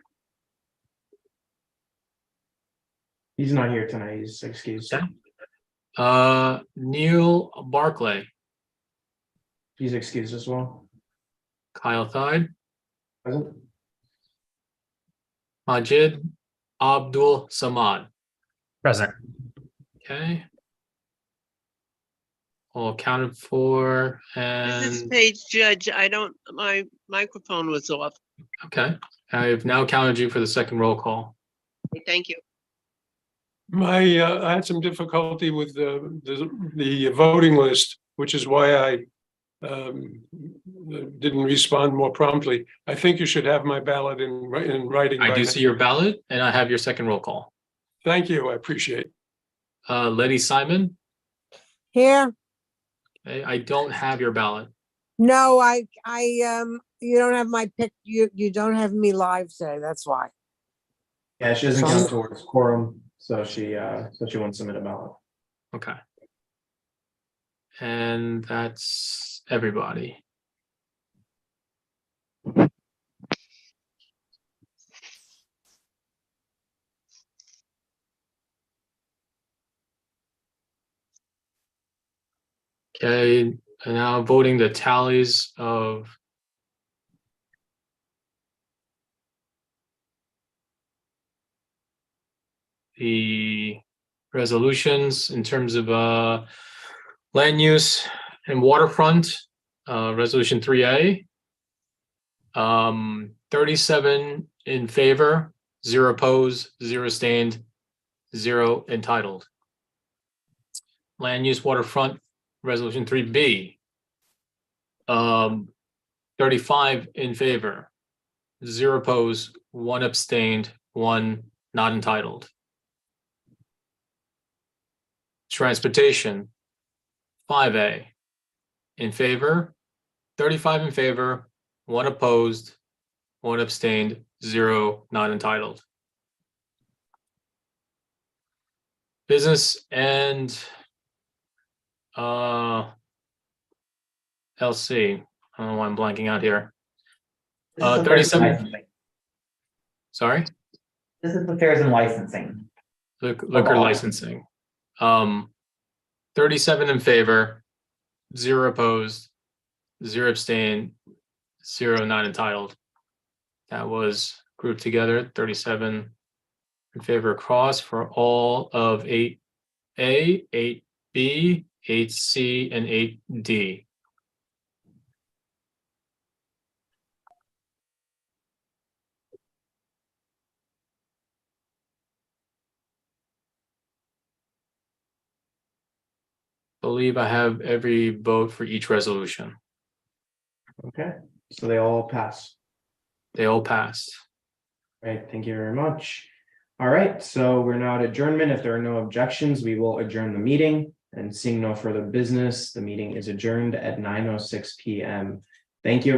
He's not here tonight. He's excused. Okay. Neil Barclay, He's excused as well. Kyle Thide, Present. Majid Abdul Samad, Present. okay. All accounted for This is and, Paige Judge. My microphone was off. okay, I've now counted you for the second roll call. Thank you. I had some difficulty with the voting list, which is why I didn't respond more promptly. I think you should have my ballot in writing. I by do now. see your ballot and I have your second roll call. Thank you. I appreciate it. Letty Simon, Here, I don't have your ballot. no, you don't have my pic, you don't have me live today, that's why. Yeah, she doesn't count towards quorum, so she won't submit a ballot. Okay. And that's everybody. Okay, and now voting the tallies of the resolutions in terms of land use and waterfront, resolution 3A. 37 in favor, 0 opposed, 0 abstained, 0 entitled. Land use waterfront, resolution 3B. 35 in favor, 0 opposed, 1 abstained, 1 not entitled. Transportation, 5A in favor, 35 in favor, 1 opposed, 1 abstained, 0 not entitled. Business and LC, I don't know why I'm blanking out here. 37. Sorry? This is affairs and licensing. Liquor licensing. 37 in favor, 0 opposed, 0 abstained, 0 not entitled. That was grouped together, 37 in favor across for all of 8A, 8B, 8C, and 8D. Believe I have every vote for each resolution. Okay, so they all pass. They all passed. Right, thank you very much. All right, so we're now at adjournment. If there are no objections, we will adjourn the meeting. And seeing no further business, the meeting is adjourned at 9:06 p.m. Thank you.